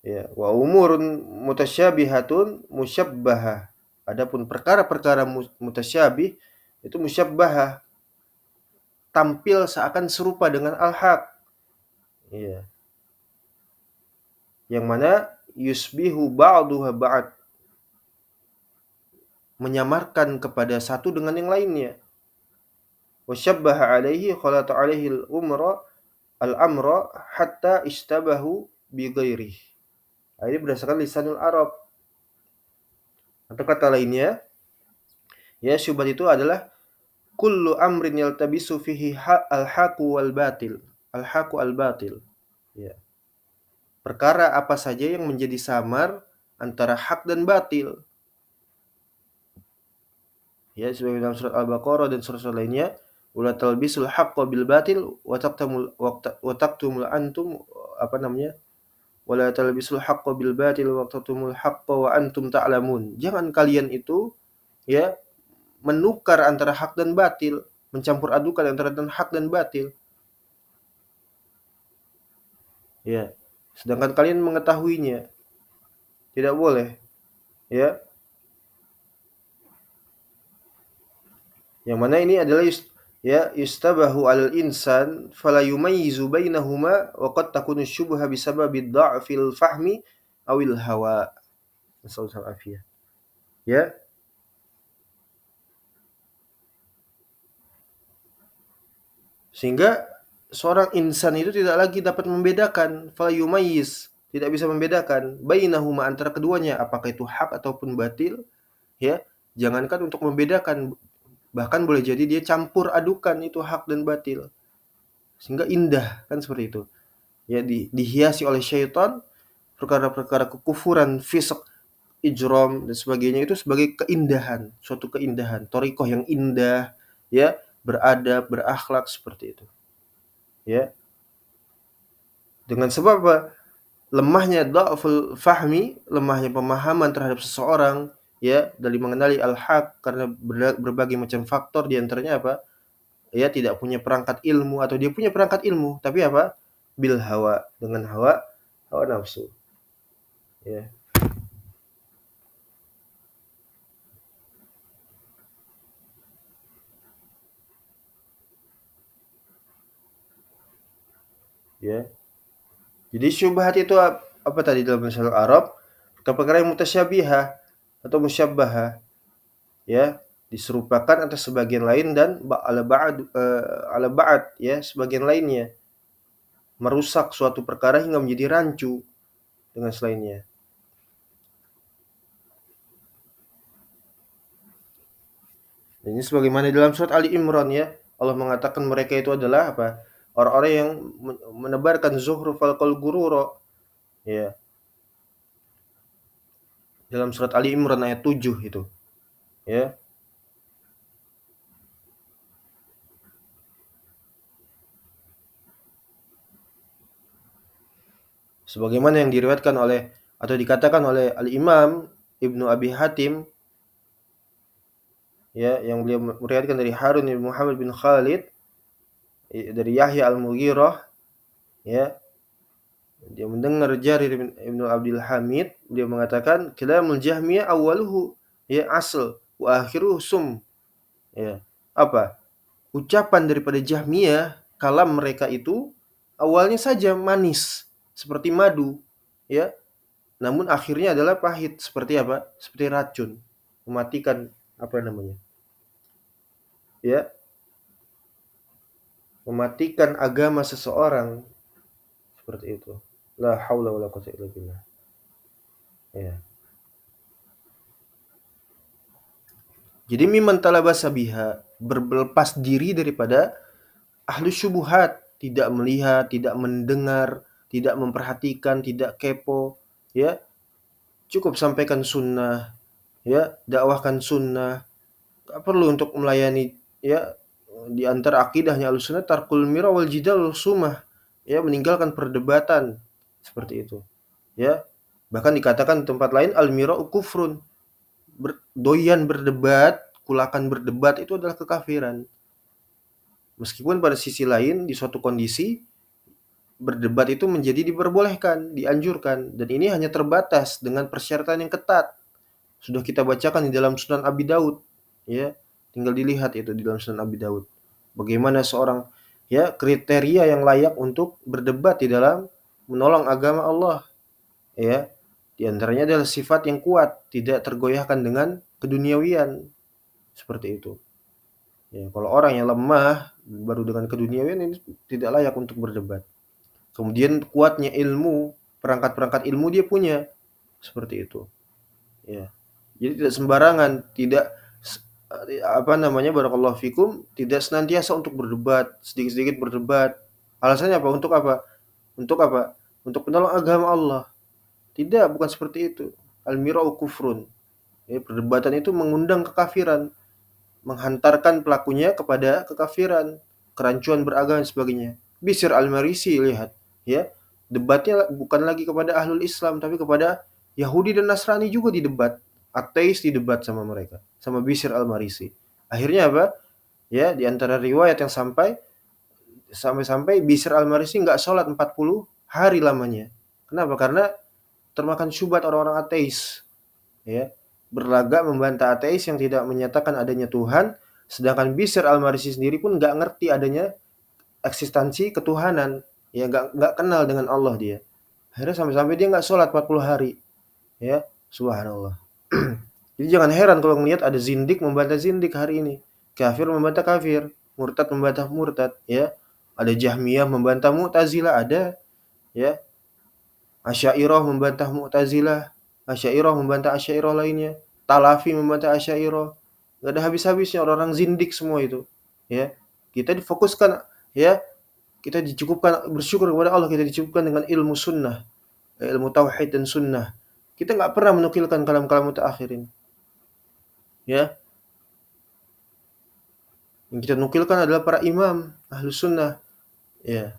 Speaker 1: ya. Wa umurun mutasyabihatun musyabbahah. Adapun perkara-perkara mutasyabih itu musyabbahah, tampil seakan serupa dengan al-haq, ya. Yang mana yusbihu ba'duha ba'd, menyamarkan kepada satu dengan yang lainnya. Wa syabbaha alaihi khalata alaihi al-amra hatta istabahu bi ghairihi. Ini berdasarkan lisanul Arab. Atau kata lainnya, ya syubhat itu adalah kullu amrin yaltabisu fihi al-haqu wal batil. Al-haqu al-batil. Ya. Perkara apa saja yang menjadi samar antara hak dan batil. Ya, sebagai dalam surat Al-Baqarah dan surat-surat lainnya, wala talbisul haqqo bil batil wa taqtumul antum apa namanya? Wala talbisul haqqo bil batil wa taqtumul haqqo wa antum ta'lamun. Jangan kalian itu ya menukar antara hak dan batil, mencampur adukan antara hak dan batil. Ya. Sedangkan kalian mengetahuinya. Tidak boleh. Ya. Yang mana ini adalah yustabahu 'alal insan fala yumayyizu bainahuma wa qad takunu syubha bisababi dha'fil fahmi awil hawa. Nasallahu alaihi. Ya. Sehingga seorang insan itu tidak lagi dapat membedakan, fala yumayyiz, tidak bisa membedakan bainahuma antara keduanya apakah itu hak ataupun batil, ya. Jangankan untuk membedakan, bahkan boleh jadi dia campur adukan itu hak dan batil. Sehingga indah, kan seperti itu. Ya, dihiasi oleh syaitan perkara-perkara kekufuran, fisq, ijram dan sebagainya itu sebagai keindahan, suatu keindahan, thariqah yang indah, ya, beradab, berakhlak seperti itu. Ya. Dengan sebab apa? Lemahnya dha'ful fahmi, lemahnya pemahaman terhadap seseorang, ya, dari mengenali al-haq karena berbagai macam faktor di antaranya apa? Ya, tidak punya perangkat ilmu atau dia punya perangkat ilmu, tapi apa? Bil hawa, dengan hawa nafsu. Ya. Ya. Jadi syubhat itu apa tadi dalam bahasa Arab? Perkara yang mutasyabihah atau musyabbahah, ya, diserupakan atas sebagian lain dan ala ba'd ya, sebagian lainnya. Merusak suatu perkara hingga menjadi rancu dengan selainnya. Dan ini sebagaimana dalam surat Ali Imran ya, Allah mengatakan mereka itu adalah apa? Orang-orang yang menebarkan zuhrufal qaul gurura. Ya, dalam surat Ali Imran ayat 7 itu. Ya. Sebagaimana yang diriwayatkan oleh atau dikatakan oleh Al-Imam Ibnu Abi Hatim ya, yang beliau meriwayatkan dari Harun bin Muhammad bin Khalid dari Yahya Al-Mughirah ya, dia mendengar Jarir bin Ibnu Abdul Hamid, dia mengatakan kalamul Jahmiyah awwaluhu ya asl wa akhiruhu sum. Ya. Apa? Ucapan daripada Jahmiyah, kalam mereka itu awalnya saja manis seperti madu, ya. Namun akhirnya adalah pahit seperti apa? Seperti racun, mematikan apa namanya? Ya, mematikan agama seseorang seperti itu. La haula wala quwwata illa billah. Ya. Jadi miman talabasa biha, berlepas diri daripada ahli syubuhat, tidak melihat, tidak mendengar, tidak memperhatikan, tidak kepo, ya. Cukup sampaikan sunnah, ya, dakwahkan sunnah. Gak perlu untuk melayani, ya, di antara akidahnya Ahlussunnah tarkul mira wal jidal sumah, ya, meninggalkan perdebatan seperti itu, ya. Bahkan dikatakan di tempat lain al mira'u kufrun, doyan berdebat, kulakan berdebat itu adalah kekafiran. Meskipun pada sisi lain di suatu kondisi berdebat itu menjadi diperbolehkan, dianjurkan, dan ini hanya terbatas dengan persyaratan yang ketat. Sudah kita bacakan di dalam Sunan Abi Daud, ya. Tinggal dilihat itu di dalam Sunan Abi Daud. Bagaimana seorang ya kriteria yang layak untuk berdebat di dalam menolong agama Allah, ya. Di antaranya adalah sifat yang kuat, tidak tergoyahkan dengan keduniawian. Seperti itu. Ya, kalau orang yang lemah baru dengan keduniawian ini tidak layak untuk berdebat. Kemudian kuatnya ilmu, perangkat-perangkat ilmu dia punya, seperti itu. Ya. Jadi tidak sembarangan, tidak barakallahu fikum, tidak senantiasa untuk berdebat, sedikit-sedikit berdebat. Alasannya apa? Untuk apa? Untuk apa? Untuk menolong agama Allah. Tidak, bukan seperti itu. Al-mira'u kufrun. Ya, perdebatan itu mengundang kekafiran, menghantarkan pelakunya kepada kekafiran, kerancuan beragama dan sebagainya. Bishr al-Marisi, lihat, ya. Debatnya bukan lagi kepada ahlul Islam, tapi kepada Yahudi dan Nasrani juga didebat. Ateis didebat sama mereka, sama Bishr al-Marisi. Akhirnya apa? Ya, di antara riwayat yang sampai-sampai Bishr al-Marisi nggak sholat 40 hari lamanya. Kenapa? Karena termakan syubhat orang-orang ateis. Ya, berlagak membantah ateis yang tidak menyatakan adanya Tuhan, sedangkan Bishr al-Marisi sendiri pun nggak ngerti adanya eksistensi ketuhanan, ya nggak kenal dengan Allah dia. Akhirnya sampai-sampai dia nggak sholat 40 hari, ya subhanallah. Jadi jangan heran kalau melihat ada zindik membantah zindik hari ini, kafir membantah kafir, murtad membantah murtad, ya. Ada Jahmiyah membantah Mu'tazilah, ada, ya. Asy'ariyah membantah Mu'tazilah, Asy'ariyah membantah Asy'ariyah lainnya, Talafi membantah Asy'ariyah. Enggak ada habis-habisnya orang-orang zindik semua itu, ya. Kita difokuskan, ya, kita dicukupkan bersyukur kepada Allah, kita dicukupkan dengan ilmu sunnah, ilmu tauhid dan sunnah. Kita enggak pernah menukilkan kalam-kalam mutaakhirin. Ya. Yang kita nukilkan adalah para imam Ahlus Sunnah. Ya.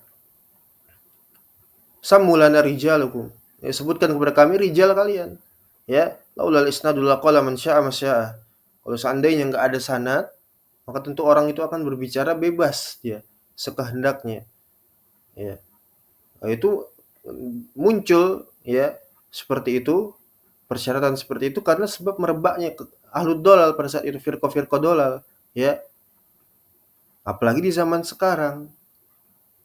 Speaker 1: Sammulana rijalukum. Ya, sebutkan kepada kami rijal kalian. Ya, laulal isnadul laqala man syaa masyaa. Kalau seandainya enggak ada sanad, maka tentu orang itu akan berbicara bebas dia, sekehendaknya. Ya. Nah, itu muncul, ya, seperti itu, persyaratan seperti itu karena sebab merebaknya ahlud dolal pada saat itu, firqah-firqah dolal, ya. Apalagi di zaman sekarang,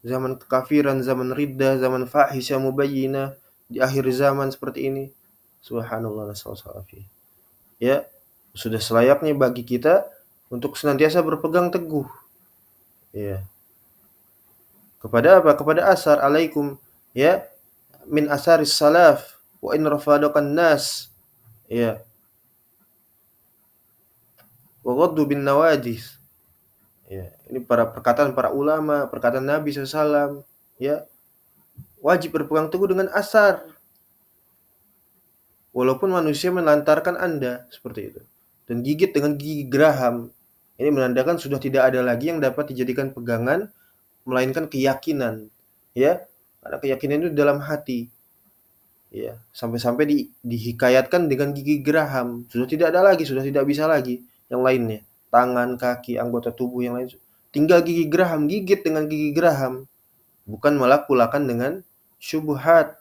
Speaker 1: zaman kekafiran, zaman riddah, zaman fahisyah mubayyinah, di akhir zaman seperti ini. Subhanallah, nasallallahu. Ya, sudah selayaknya bagi kita untuk senantiasa berpegang teguh, ya. Kepada apa? Kepada asar alaikum, ya, min asaris salaf wa in rafadakan nas, ya, wa ghaddu bin nawadis. Ya, ini perkataan para ulama, perkataan Nabi SAW, ya. Wajib berpegang teguh dengan asar. Walaupun manusia melantarkan Anda, seperti itu. Dan gigit dengan gigi geraham. Ini menandakan sudah tidak ada lagi yang dapat dijadikan pegangan, melainkan keyakinan. Ya, karena keyakinan itu dalam hati. Ya, sampai-sampai dihikayatkan dengan gigi geraham. Sudah tidak ada lagi, sudah tidak bisa lagi yang lainnya. Tangan, kaki, anggota tubuh yang lain. Tinggal gigi geraham, gigit dengan gigi geraham. Bukan malah kulakan dengan syubhat.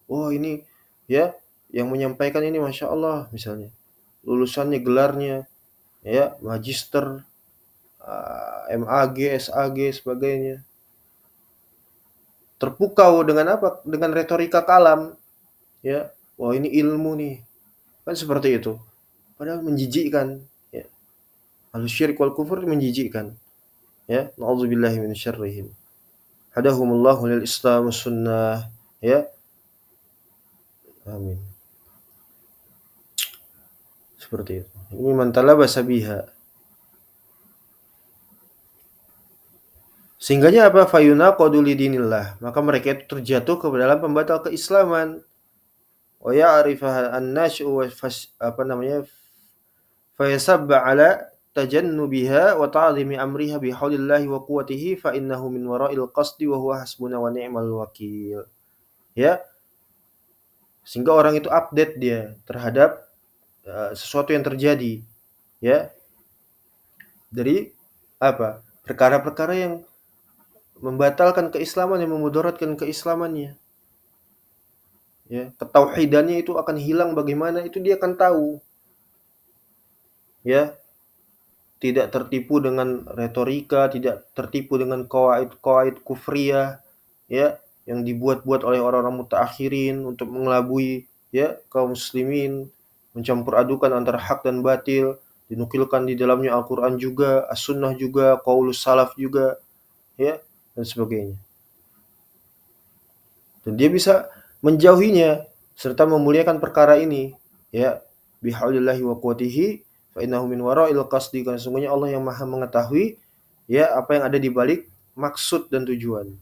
Speaker 1: Oh ini, ya, yang menyampaikan ini Masya Allah misalnya. Lulusannya, gelarnya, ya, magister, MAG, SAG, sebagainya. Terpukau dengan apa? Dengan retorika kalam. Ya, wah ini ilmu nih. Kan seperti itu. Padahal menjijikkan. Ya. Al-syirik wal kufur menjijikkan. Ya, na'udzubillahi min syarrihim. Hadahumullahu lil Islam sunnah. Ya. Amin. Seperti itu. Ini man talabasa biha. Sehingganya apa? Fayunaqadu lidinillah. Maka mereka itu terjatuh ke dalam pembatal keislaman. Wa ya'rifaha an-nash'u fayasabba ala tajannubiha wa ta'zimi amriha bihaulillahi wa quwwatihi fa innahu min wara'il qasdi wa huwa hasbuna wa ni'mal wakil. Ya. Sehingga orang itu update dia terhadap sesuatu yang terjadi, ya. Dari apa? Perkara-perkara yang membatalkan keislaman, yang memudaratkan keislamannya. Ya, ketauhidannya itu akan hilang bagaimana itu dia akan tahu. Ya, tidak tertipu dengan retorika, tidak tertipu dengan qawaid kufriyah, ya, yang dibuat-buat oleh orang-orang mutaakhirin untuk mengelabui, ya, kaum muslimin, mencampur adukan antara hak dan batil, dinukilkan di dalamnya Al-Qur'an juga, As-Sunnah juga, qaulus salaf juga, ya, dan sebagainya. Dan dia bisa menjauhinya serta memuliakan perkara ini, ya, bihaulillahi wa quwwatihi fa innahu min wara'il qasdi, karena sesungguhnya Allah yang Maha mengetahui ya apa yang ada di balik maksud dan tujuan.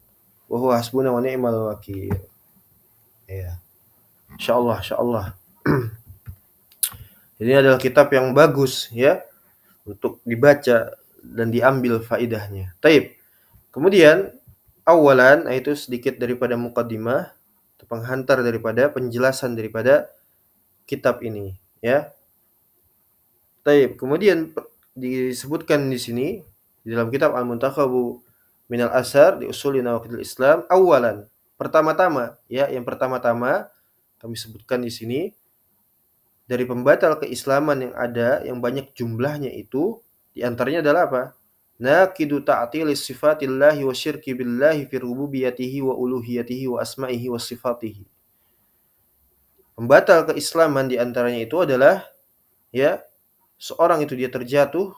Speaker 1: Wa huwa hasbuna wa ni'mal wakil. Ya. Insyaallah, insyaallah. Ini adalah kitab yang bagus ya untuk dibaca dan diambil faidahnya. Taib. Kemudian awalan itu sedikit daripada muqaddimah, penghantar daripada penjelasan daripada kitab ini ya. Taib. Kemudian disebutkan di sini di dalam kitab Al-Muntakhabu Minal Asar di Usuli Nawaqidil Islam, awalan, pertama-tama ya, yang pertama-tama kami sebutkan di sini dari pembatal keislaman yang ada yang banyak jumlahnya itu di antaranya adalah apa? Naqidu ta'tilis sifatillahi wa syirki billahi fi rububiyyatihi wa uluhiyatihi wa asma'ihi wa sifatihi. Pembatal keislaman di antaranya itu adalah ya, seorang itu dia terjatuh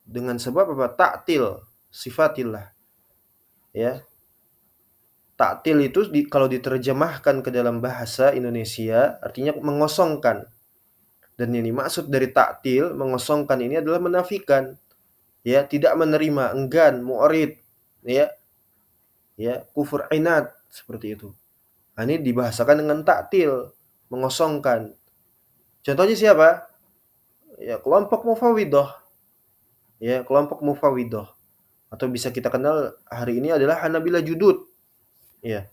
Speaker 1: dengan sebab apa? Ta'til sifatillah. Ya. Ta'til itu kalau diterjemahkan ke dalam bahasa Indonesia artinya mengosongkan. Dan yang dimaksud dari ta'til, mengosongkan ini adalah menafikan. Ya, tidak menerima, enggan, mu'rid, ya. Ya, kufur inad seperti itu. Nah, ini dibahasakan dengan ta'til, mengosongkan. Contohnya siapa? Ya, kelompok Mufawwidah. Ya, kelompok Mufawwidah. Atau bisa kita kenal hari ini adalah Hanabilah Judud. Ya.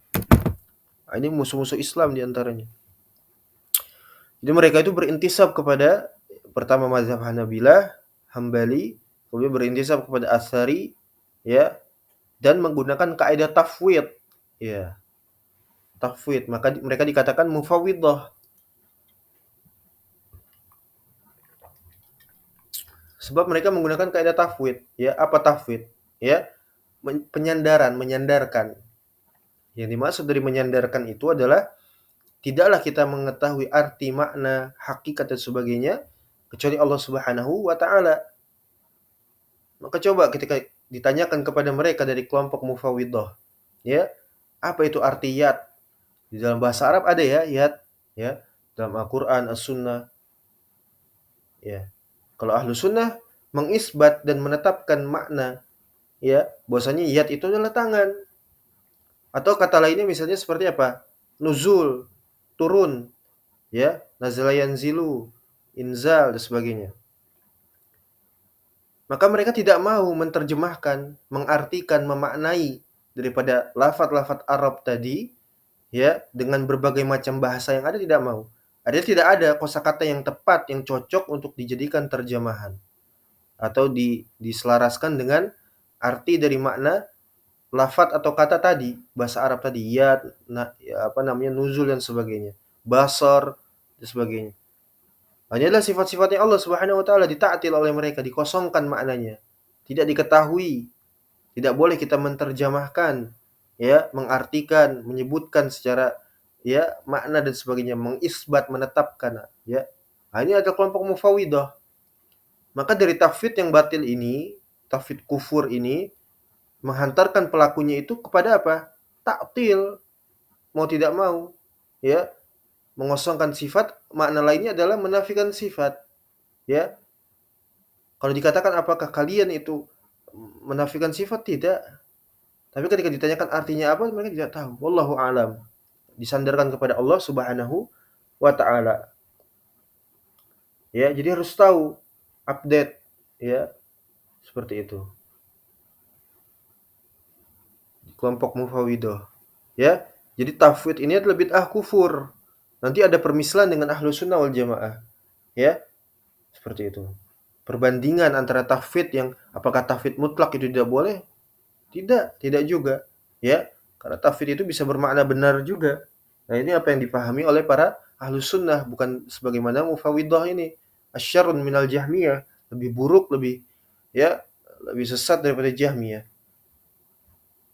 Speaker 1: Nah, ini musuh-musuh Islam di antaranya. Jadi mereka itu berintisab kepada pertama mazhab Hanabilah, Hambali, kemudian berintisab kepada Asy'ari, ya, dan menggunakan kaidah tafwid, ya. Tafwid, maka mereka dikatakan mufawwidah. Sebab mereka menggunakan kaidah tafwid, ya. Apa tafwid? Ya, penyandaran, menyandarkan. Yang dimaksud dari menyandarkan itu adalah tidaklah kita mengetahui arti, makna, hakikat dan sebagainya kecuali Allah Subhanahu wa taala. Maka coba ketika ditanyakan kepada mereka dari kelompok Mufawwidah, ya, apa itu arti yad? Di dalam bahasa Arab ada ya yad, ya, dalam Al-Qur'an, As-Sunnah. Ya. Kalau Ahlu Sunnah mengisbat dan menetapkan makna, ya, bahwasanya yad itu adalah tangan. Atau kata lainnya misalnya seperti apa? Nuzul, turun, ya, nazala yanzilu, inzal dan sebagainya. Maka mereka tidak mau menerjemahkan, mengartikan, memaknai daripada lafaz-lafaz Arab tadi, ya, dengan berbagai macam bahasa yang ada, tidak mau. Tidak ada kosakata yang tepat, yang cocok untuk dijadikan terjemahan atau diselaraskan dengan arti dari makna lafaz atau kata tadi, bahasa Arab tadi, ya, ya apa namanya, nuzul dan sebagainya, basar dan sebagainya. Hanya adalah sifat-sifatnya Allah Subhanahu wa taala dita'til oleh mereka, dikosongkan maknanya. Tidak diketahui. Tidak boleh kita menterjemahkan, ya, mengartikan, menyebutkan secara ya makna dan sebagainya, mengisbat, menetapkan, ya. Nah, ini ada kelompok Mufawwidah. Maka dari tafwid yang batil ini, tafwid kufur ini menghantarkan pelakunya itu kepada apa? Ta'til, mau tidak mau, ya. Mengosongkan sifat, makna lainnya adalah menafikan sifat. Ya, kalau dikatakan apakah kalian itu menafikan sifat, tidak. Tapi ketika ditanyakan artinya apa, mereka tidak tahu. Wallahu a'lam. Disandarkan kepada Allah Subhanahu wa taala. Ya, jadi harus tahu, update, ya, seperti itu. Kelompok Mufawwidah. Ya, jadi tafwid ini adalah bid'ah kufur. Nanti ada permisalan dengan ahlu sunnah wal jamaah. Ya, seperti itu. Perbandingan antara tafwid yang apakah tafwid mutlak itu tidak boleh? Tidak, tidak juga. Ya, karena tafwid itu bisa bermakna benar juga. Nah, ini apa yang dipahami oleh para ahlus sunnah, bukan sebagaimana mufawwidah ini. Asyarrun minal jahmiyah, lebih buruk, lebih ya, lebih sesat daripada jahmiyah.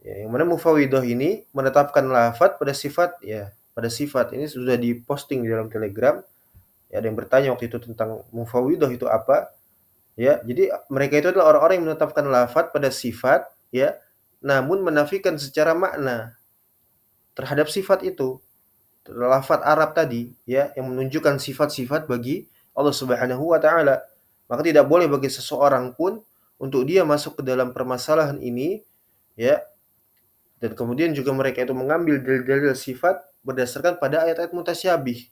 Speaker 1: Ya, yang mana mufawwidah ini menetapkan lafaz pada sifat, ya, pada sifat. Ini sudah diposting di dalam Telegram. Ya, ada yang bertanya waktu itu tentang mufawwidah itu apa? Ya, jadi mereka itu adalah orang-orang yang menetapkan lafaz pada sifat, ya, namun menafikan secara makna terhadap sifat itu. lafaz Arab tadi ya yang menunjukkan sifat-sifat bagi Allah Subhanahu wa taala. Maka tidak boleh bagi seseorang pun untuk dia masuk ke dalam permasalahan ini ya, dan kemudian juga mereka itu mengambil dalil-dalil sifat berdasarkan pada ayat-ayat mutasyabih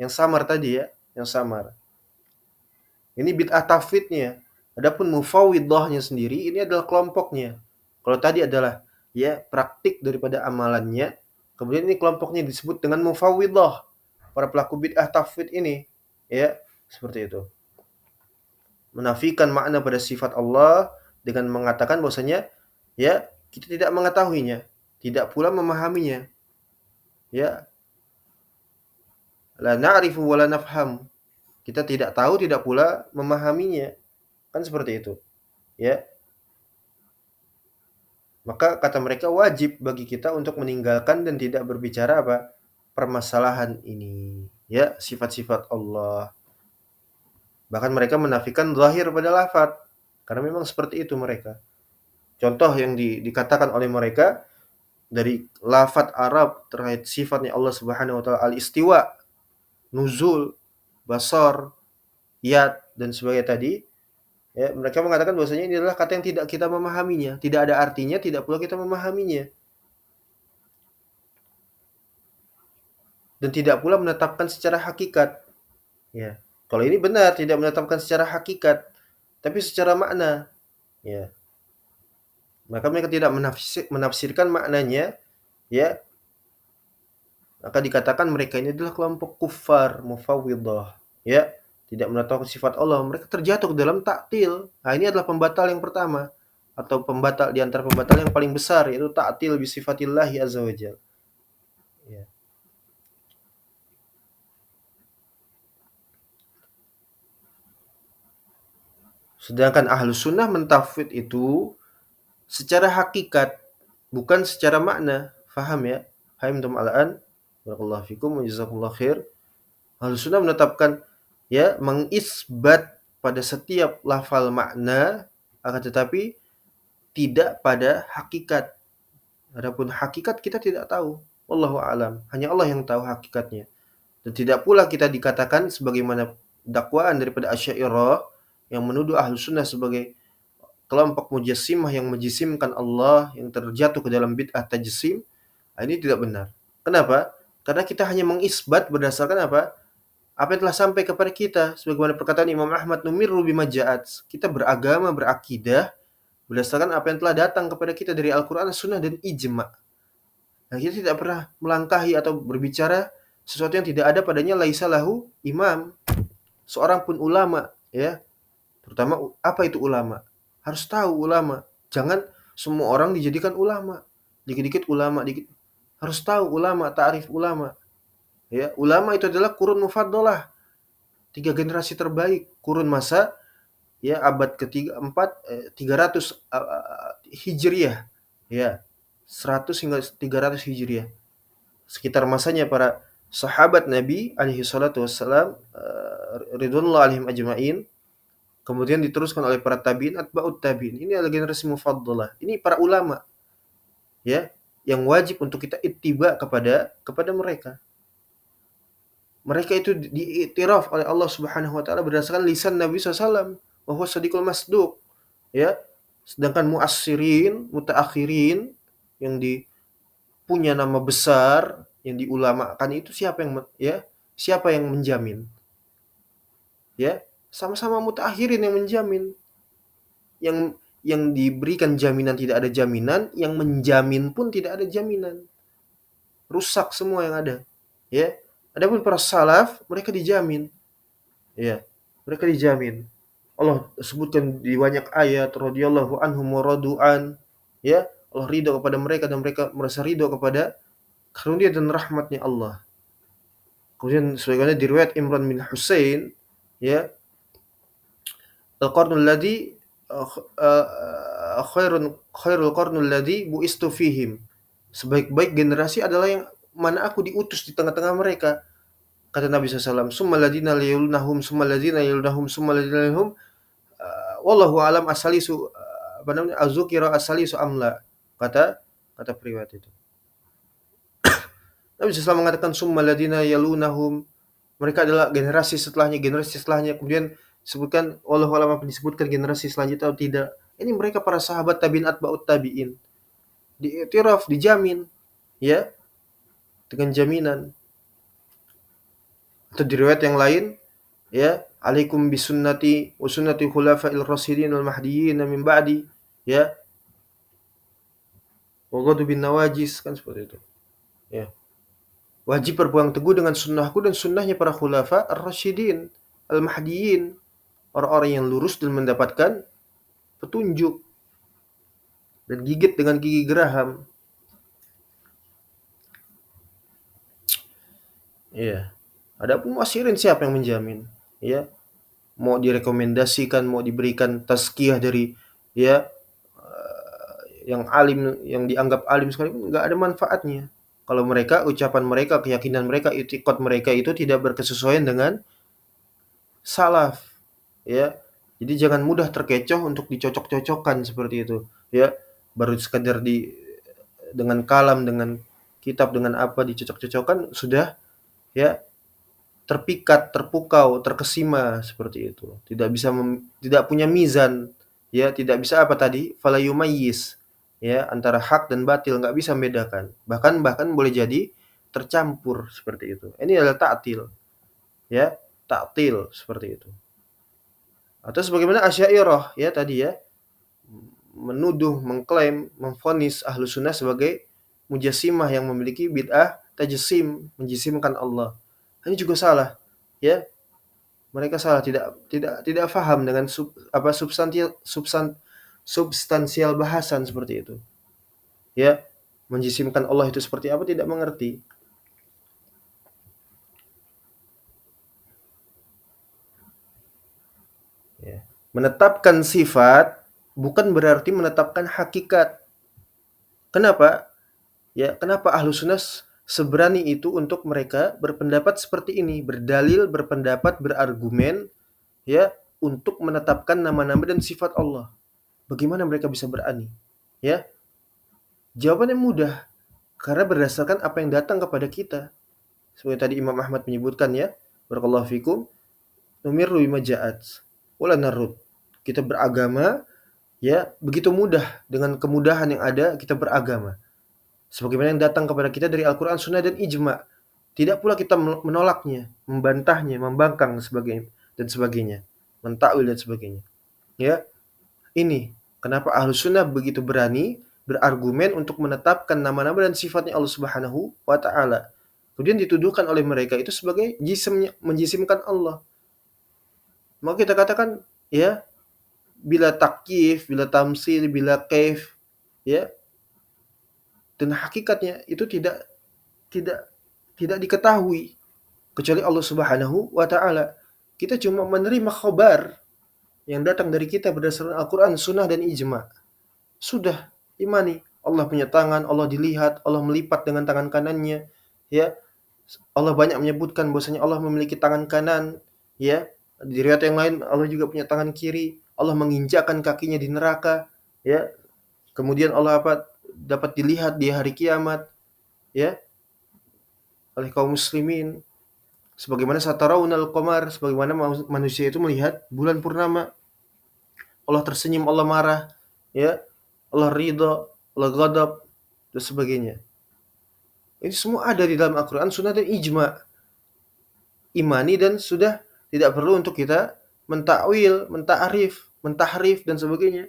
Speaker 1: yang samar tadi ya, yang samar. Ini bid'ah tafwidnya. Adapun mufawwidhahnya sendiri ini adalah kelompoknya. Kalau tadi adalah ya praktik daripada amalannya, kemudian ini kelompoknya disebut dengan mufawwidhah. Para pelaku bid'ah tafwid ini ya, seperti itu. Menafikan makna pada sifat Allah dengan mengatakan bahwasanya ya kita tidak mengetahuinya, tidak pula memahaminya. Ya, la na'rifu wa la nafham. Kita tidak tahu, tidak pula memahaminya. Kan seperti itu. Ya. Maka kata mereka wajib bagi kita untuk meninggalkan dan tidak berbicara apa? Permasalahan ini. Ya, sifat-sifat Allah. Bahkan mereka menafikan zahir pada lafaz. Karena memang seperti itu mereka. Contoh yang dikatakan oleh mereka dari lafaz Arab terkait sifatnya Allah Subhanahu wa taala al-istiwa, nuzul, basar, yad dan sebagainya tadi. Ya, mereka mengatakan bahwasanya ini adalah kata yang tidak kita memahaminya, tidak ada artinya, tidak pula kita memahaminya. Dan tidak pula menetapkan secara hakikat. Ya. Kalau ini benar tidak menetapkan secara hakikat, tapi secara makna. Ya. Maka mereka tidak menafsirkan maknanya, ya. Maka dikatakan mereka ini adalah kelompok kufar, mufawwidhah, ya. Tidak menetapkan sifat Allah, mereka terjatuh ke dalam ta'til. Nah, ini adalah pembatal yang pertama atau pembatal di antara pembatal yang paling besar yaitu ta'til bi sifatillahi azza wajalla. Ya. Sedangkan ahlu sunnah mentafwid itu secara hakikat, bukan secara makna. Faham ya? Faham antum al-an? Barakallahu fikum wa jazakumullahu khair. Ahlu sunnah menetapkan ya mengisbat pada setiap lafal makna, akan tetapi tidak pada hakikat. Adapun hakikat kita tidak tahu. Wallahu a'lam. Hanya Allah yang tahu hakikatnya. Dan tidak pula kita dikatakan sebagaimana dakwaan daripada Asy'ariyah yang menuduh ahlu sunnah sebagai kelompok mujassimah yang menjisimkan Allah, yang terjatuh ke dalam bid'ah tajsim. Ini tidak benar. Kenapa? Karena kita hanya mengisbat berdasarkan apa? Apa yang telah sampai kepada kita. Sebagaimana perkataan Imam Ahmad, numirru bima ja'at. Kita beragama, berakidah berdasarkan apa yang telah datang kepada kita dari Al-Quran, Sunnah, dan ijma'. Nah, kita tidak pernah melangkahi atau berbicara sesuatu yang tidak ada padanya laisa lahu imam. Seorang pun ulama, ya. Terutama apa itu ulama? Harus tahu ulama. Jangan semua orang dijadikan ulama. Dikit-dikit ulama, dikit. Harus tahu ulama, ta'rif ulama. Ya, ulama itu adalah kurun mufaddalah. 3 generasi terbaik, kurun masa ya abad ketiga, 300 Hijriah. Ya. 100 hingga 300 Hijriah. Sekitar masanya para sahabat Nabi alaihi salatu wassalam ridwanullah alaihim ajmain. Kemudian diteruskan oleh para tabi'in, atba'ut tabi'in. Ini adalah generasi mufaddalah. Ini para ulama. Ya, yang wajib untuk kita ittiba kepada mereka. Mereka itu diiktiraf oleh Allah Subhanahu wa taala berdasarkan lisan Nabi SAW, bahwa shadiqul masduq. Ya. Sedangkan muassirin, mutaakhirin yang punya nama besar, yang diulamakan itu siapa yang ya? Siapa yang menjamin? Ya, sama-sama mutaakhirin yang menjamin. Yang diberikan jaminan tidak ada jaminan, yang menjamin pun tidak ada jaminan. Rusak semua yang ada. Ya. Adapun para salaf, mereka dijamin. Ya. Mereka dijamin. Allah sebutkan di banyak ayat radhiyallahu anhum wa radu'an. Ya. Allah ridho kepada mereka dan mereka merasa ridho kepada karunia dan rahmatnya Allah. Kemudian sebagaimana di riwayat Imran bin Husain, ya, al-qarnul ladzi khairul qarnul ladzi buistu fihim. Sebaik-baik generasi adalah yang mana aku diutus di tengah-tengah mereka. Kata Nabi SAW, summal ladzina yalunahum summal ladzina yalunahum summal ladzina yalunahum wallahu alam asalisu apa namanya azukira asalisu amla. Kata periwayat itu. Nabi SAW mengatakan summal ladina yalunahum, mereka adalah generasi setelahnya. Kemudian disebutkan wallahu a'lam apa disebutkan generasi selanjutnya atau tidak. Ini mereka para sahabat tabi'in atba'ut tabi'in. Diiktiraf, dijamin ya dengan jaminan. Atau di riwayat yang lain ya, alaikum bisunnati wa sunnati khulafa'il rasyidin wal mahdiyyin min ba'di ya, wa ghadu bin nawajis, kan seperti itu. Ya. Wajib berpegang teguh dengan sunnahku dan sunnahnya para khulafa ar-rasyidin al-mahdiyyin, orang-orang yang lurus dan mendapatkan petunjuk dan gigit dengan gigi geraham. Iya. Adapun mu'asyirin siapa yang menjamin? Ya, mau direkomendasikan, mau diberikan tazkiyah dari ya yang alim, yang dianggap alim sekali, nggak ada manfaatnya. Kalau mereka, ucapan mereka, keyakinan mereka, itikad mereka itu tidak berkesesuaian dengan salaf, ya. Jadi jangan mudah terkecoh untuk dicocok-cocokkan seperti itu, ya. Baru sekedar dengan kalam, dengan kitab, dengan apa dicocok-cocokkan sudah ya terpikat, terpukau, terkesima seperti itu. Tidak punya mizan, ya, tidak bisa apa tadi? Fala yumayyiz, ya, antara hak dan batil nggak bisa membedakan. Bahkan boleh jadi tercampur seperti itu. Ini adalah ta'til, ya, ta'til seperti itu. Atau sebagaimana Asy'ariyah ya tadi ya, menuduh, mengklaim, memvonis ahlu sunnah sebagai mujassimah yang memiliki bid'ah tajsim, menjisimkan Allah. Ini juga salah, ya. Mereka salah, tidak faham dengan substansial bahasan seperti itu. Ya, menjisimkan Allah itu seperti apa tidak mengerti. Ya. Menetapkan sifat bukan berarti menetapkan hakikat. Kenapa? Ya, kenapa ahlu sunnah seberani itu untuk mereka berpendapat seperti ini, berdalil, berpendapat, berargumen, ya, untuk menetapkan nama-nama dan sifat Allah. Bagaimana mereka bisa berani? Ya, jawabannya mudah, karena berdasarkan apa yang datang kepada kita. Seperti tadi Imam Ahmad menyebutkan ya, barakallahu fikum, numirru bima ja'at wala narud. Kita beragama ya begitu mudah, dengan kemudahan yang ada kita beragama. Sebagaimana yang datang kepada kita dari Al-Qur'an, Sunnah dan ijma'. Tidak pula kita menolaknya, membantahnya, membangkang dan sebagainya, mentakwil dan sebagainya. Ya, ini kenapa Ahlus Sunnah begitu berani berargumen untuk menetapkan nama-nama dan sifatnya Allah Subhanahu wa taala. Kemudian dituduhkan oleh mereka itu sebagai menjisimkan Allah. Maka kita katakan ya, bila takyif, bila tamsil, bila kaif, ya, dan hakikatnya itu tidak tidak diketahui kecuali Allah Subhanahu wa taala. Kita cuma menerima khabar yang datang dari kita berdasarkan Al-Qur'an, Sunnah dan ijma'. Sudah, imani. Allah punya tangan, Allah dilihat, Allah melipat dengan tangan kanannya, ya. Allah banyak menyebutkan bahwasanya Allah memiliki tangan kanan, ya. Di riwayat yang lain Allah juga punya tangan kiri. Allah menginjakkan kakinya di neraka, ya. Kemudian Allah dapat dilihat di hari kiamat, ya, oleh kaum muslimin. Sebagaimana sataraunal qamar, sebagaimana manusia itu melihat bulan purnama. Allah tersenyum, Allah marah, ya. Allah ridha, Allah ghadab dan sebagainya. Ini semua ada di dalam Al-Qur'an, Sunnah dan ijma'. Imani dan sudah tidak perlu untuk kita mentakwil, menta'rif, mentahrif dan sebagainya.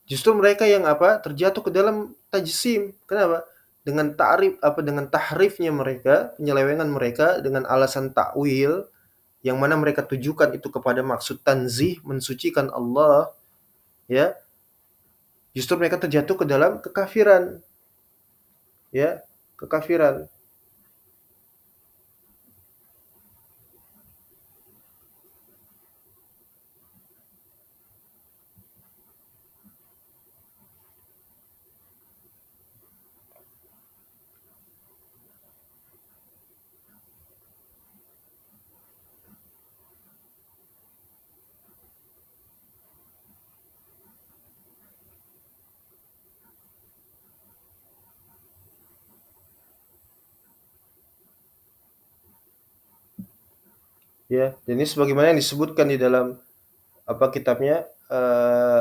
Speaker 1: Justru mereka yang terjatuh ke dalam tajsim. Kenapa? Dengan dengan tahrifnya mereka, penyelewengan mereka dengan alasan takwil yang mana mereka tujukan itu kepada maksud tanzih, mensucikan Allah, ya. Justru mereka terjatuh ke dalam kekafiran. Ya, kekafiran. Ya, dan ini sebagaimana yang disebutkan di dalam apa kitabnya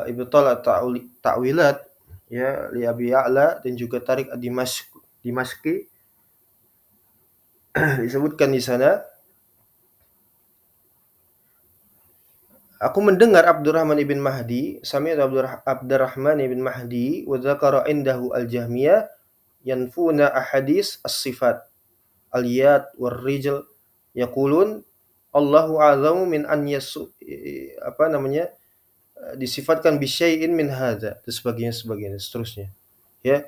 Speaker 1: Ibtal Ta'wilat ya li Abi Ya'la dan juga Tarik Dimashqi disebutkan di sana, aku mendengar Abdurrahman ibn Mahdi, sami'tu Abdurrahman ibn Mahdi wa dzakara indahu al-Jahmiyah yanfuna ahadits as-sifat al-yad war-rijl yaqulun Allahu a'zamu min an apa namanya disifatkan bisyai'in min hadza dan sebagainya seterusnya ya.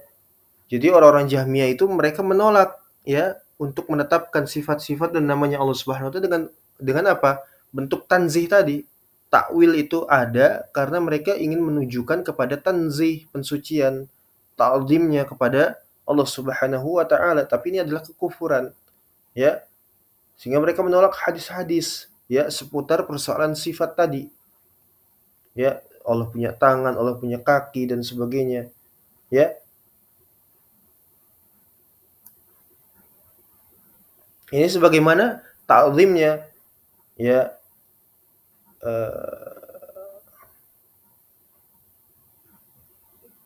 Speaker 1: Jadi orang-orang Jahmiyah itu mereka menolak ya untuk menetapkan sifat-sifat dan namanya Allah Subhanahu wa taala dengan apa? Bentuk tanzih tadi. Takwil itu ada karena mereka ingin menunjukkan kepada tanzih, pensucian, ta'zimnya kepada Allah Subhanahu wa taala, tapi ini adalah kekufuran, ya. Sehingga mereka menolak hadis-hadis ya seputar persoalan sifat tadi, ya. Allah punya tangan, Allah punya kaki dan sebagainya, ya. Ini sebagaimana ta'zimnya ya eh,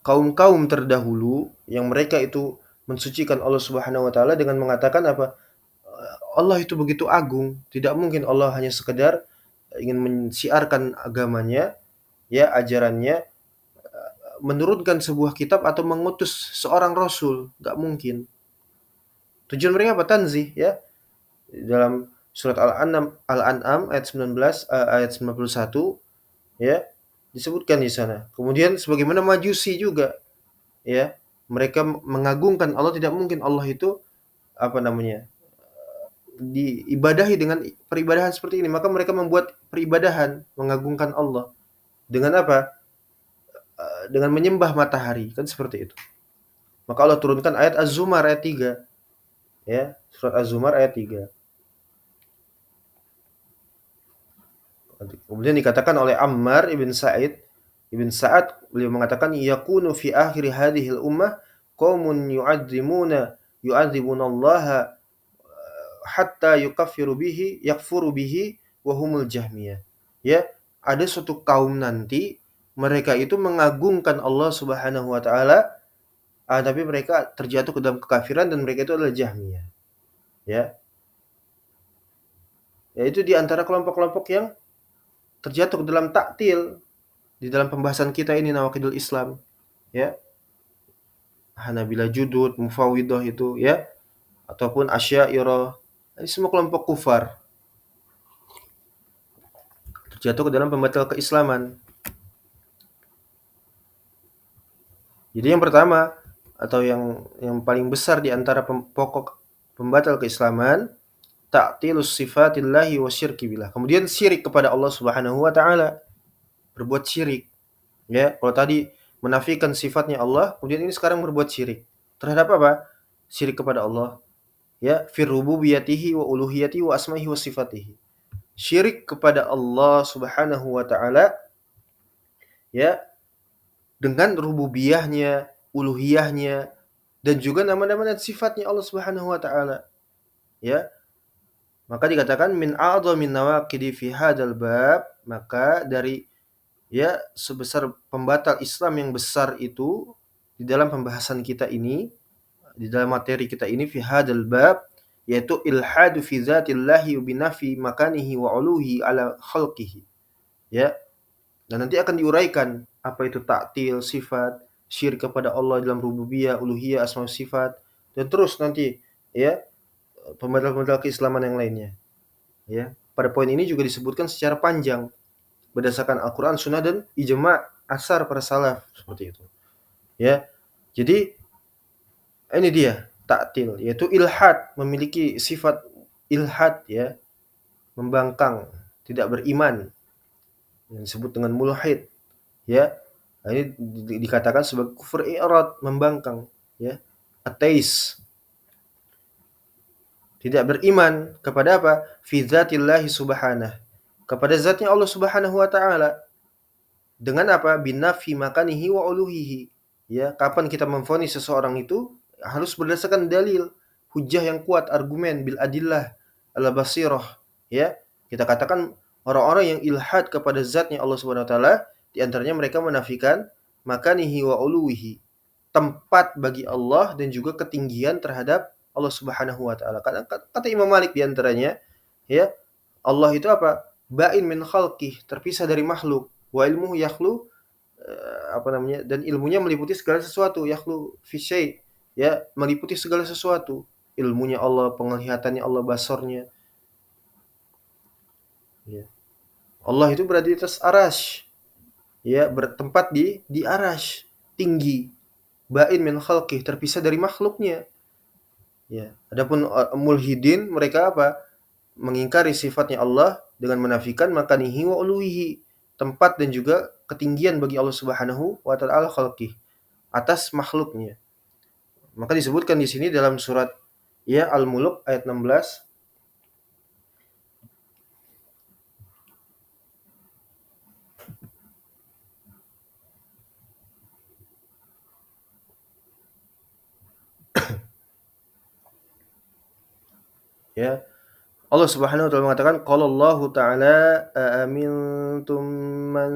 Speaker 1: kaum-kaum terdahulu yang mereka itu mensucikan Allah Subhanahu wa taala dengan mengatakan apa? Allah itu begitu agung, tidak mungkin Allah hanya sekedar ingin mensiarkan agamanya, ya ajarannya, menurunkan sebuah kitab atau mengutus seorang rasul, nggak mungkin. Tujuan mereka apa? Tanzih, ya. Dalam surat Al-An'am ayat 19 ayat 91 ya disebutkan di sana. Kemudian sebagaimana Majusi juga ya, mereka mengagungkan Allah, tidak mungkin Allah itu apa namanya? Diibadahi dengan peribadahan seperti ini, maka mereka membuat peribadahan mengagungkan Allah dengan apa? Dengan menyembah matahari, kan seperti itu. Maka Allah turunkan ayat Az-Zumar ayat 3 ya, surat Az-Zumar ayat 3. Kemudian dikatakan oleh Ammar ibn Sa'ad, beliau mengatakan yakunu fi akhir hadhil ummah qaumun yu'adzimunallaha hatta yakfuru bihi wa humul jahmiyah. Ya, ada suatu kaum nanti mereka itu mengagungkan Allah Subhanahu wa taala, tapi mereka terjatuh ke dalam kekafiran dan mereka itu adalah Jahmiyah. Ya. Yaitu di antara kelompok-kelompok yang terjatuh ke dalam taktil di dalam pembahasan kita ini Nawaqidul Islam, ya. Hanabilah Judud, Mufawwidah itu ya, ataupun Asy'ariyah. Ini semua kelompok kufar terjatuh ke dalam pembatal keislaman. Jadi yang pertama atau yang paling besar di antara pokok pembatal keislaman ta'tilus sifatillahi wasyirki billah. Kemudian syirik kepada Allah Subhanahu wa taala, berbuat syirik. Ya, kalau tadi menafikan sifatnya Allah, kemudian ini sekarang berbuat syirik. Terhadap apa? Syirik kepada Allah. Ya, fir rububiyatihi wa uluhiyatihi wa asma'ihi wa sifatihi. Syirik kepada Allah Subhanahu wa taala ya dengan rububiyahnya, uluhiyahnya dan juga nama-nama dan sifatnya Allah Subhanahu wa taala. Ya, maka dikatakan min a'dhamin nawaqidi fi hadzal bab, maka dari ya sebesar pembatal Islam yang besar itu di dalam pembahasan kita ini, di dalam materi kita ini fi hadzal bab, yaitu ilhadu fi dzatillahi wa binafi makanihi wa uluhi ala khalqihi. Ya, dan nanti akan diuraikan apa itu taktil sifat, syirik kepada Allah dalam rububiyah, uluhiyah, asma sifat dan terus nanti ya pembatal-pembatal keislaman yang lainnya. Ya, pada poin ini juga disebutkan secara panjang berdasarkan Al-Qur'an, Sunnah dan ijma' asar para salaf seperti itu. Ya. Jadi ini dia taktil yaitu ilhad, memiliki sifat ilhad ya, membangkang, tidak beriman yang disebut dengan mulhid ya. Nah, ini dikatakan sebagai kufur i'rad, membangkang ya. Ateis. Tidak beriman kepada apa? Fi dzatillahi subhanahu. Kepada zatnya Allah Subhanahu wa taala. Dengan apa? Binafi makanihi wa uluhihi. Ya, kapan kita memvonis seseorang itu harus berdasarkan dalil, hujjah yang kuat, argumen bil adillah ala basirah, ya. Kita katakan orang-orang yang ilhad kepada zatnya Allah Subhanahu wa taala, di antaranya mereka menafikan makanihi wa uluwihi, tempat bagi Allah dan juga ketinggian terhadap Allah Subhanahu wa taala. Kata Imam Malik di antaranya, ya, Allah itu apa? Ba'in min khalqih, terpisah dari makhluk. Wa ilmuhu yakhlu, dan ilmunya meliputi segala sesuatu, yakhlu fi syai', ya, meliputi segala sesuatu. Ilmunya Allah, penglihatannya Allah, basarnya, ya. Allah itu berada di atas arasy, ya, bertempat di arasy, tinggi. Ba'in min khalqih, terpisah dari makhluknya. Ya. Adapun mulhidin, mereka apa? Mengingkari sifatnya Allah dengan menafikan makanihi wa uluwihi, tempat dan juga ketinggian bagi Allah Subhanahu wa taala khalqih, atas makhluknya. Maka disebutkan di sini dalam surat, ya, Al-Mulk ayat 16, ya. Allah Subhanahu wa taala mengatakan, qala Allahu ta'ala aamintum man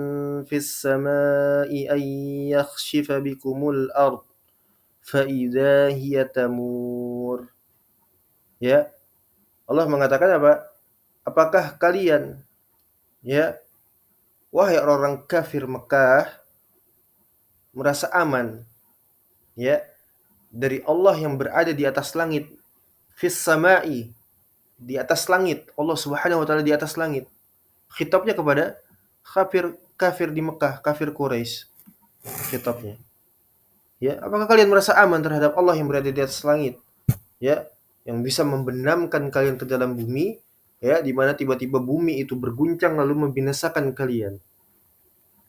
Speaker 1: fis samai ay yakhshifa bikumul ard fa idza hiya tamur. Ya, Allah mengatakan apa? Apakah kalian, ya, wahai orang kafir Mekah, merasa aman, ya, dari Allah yang berada di atas langit, fis samai, di atas langit, Allah Subhanahu wa taala di atas langit. Khitabnya kepada kafir kafir di Mekah, kafir Quraisy, khitabnya. Ya, apakah kalian merasa aman terhadap Allah yang berada di atas langit, ya, yang bisa membenamkan kalian ke dalam bumi, ya, di mana tiba-tiba bumi itu berguncang lalu membinasakan kalian,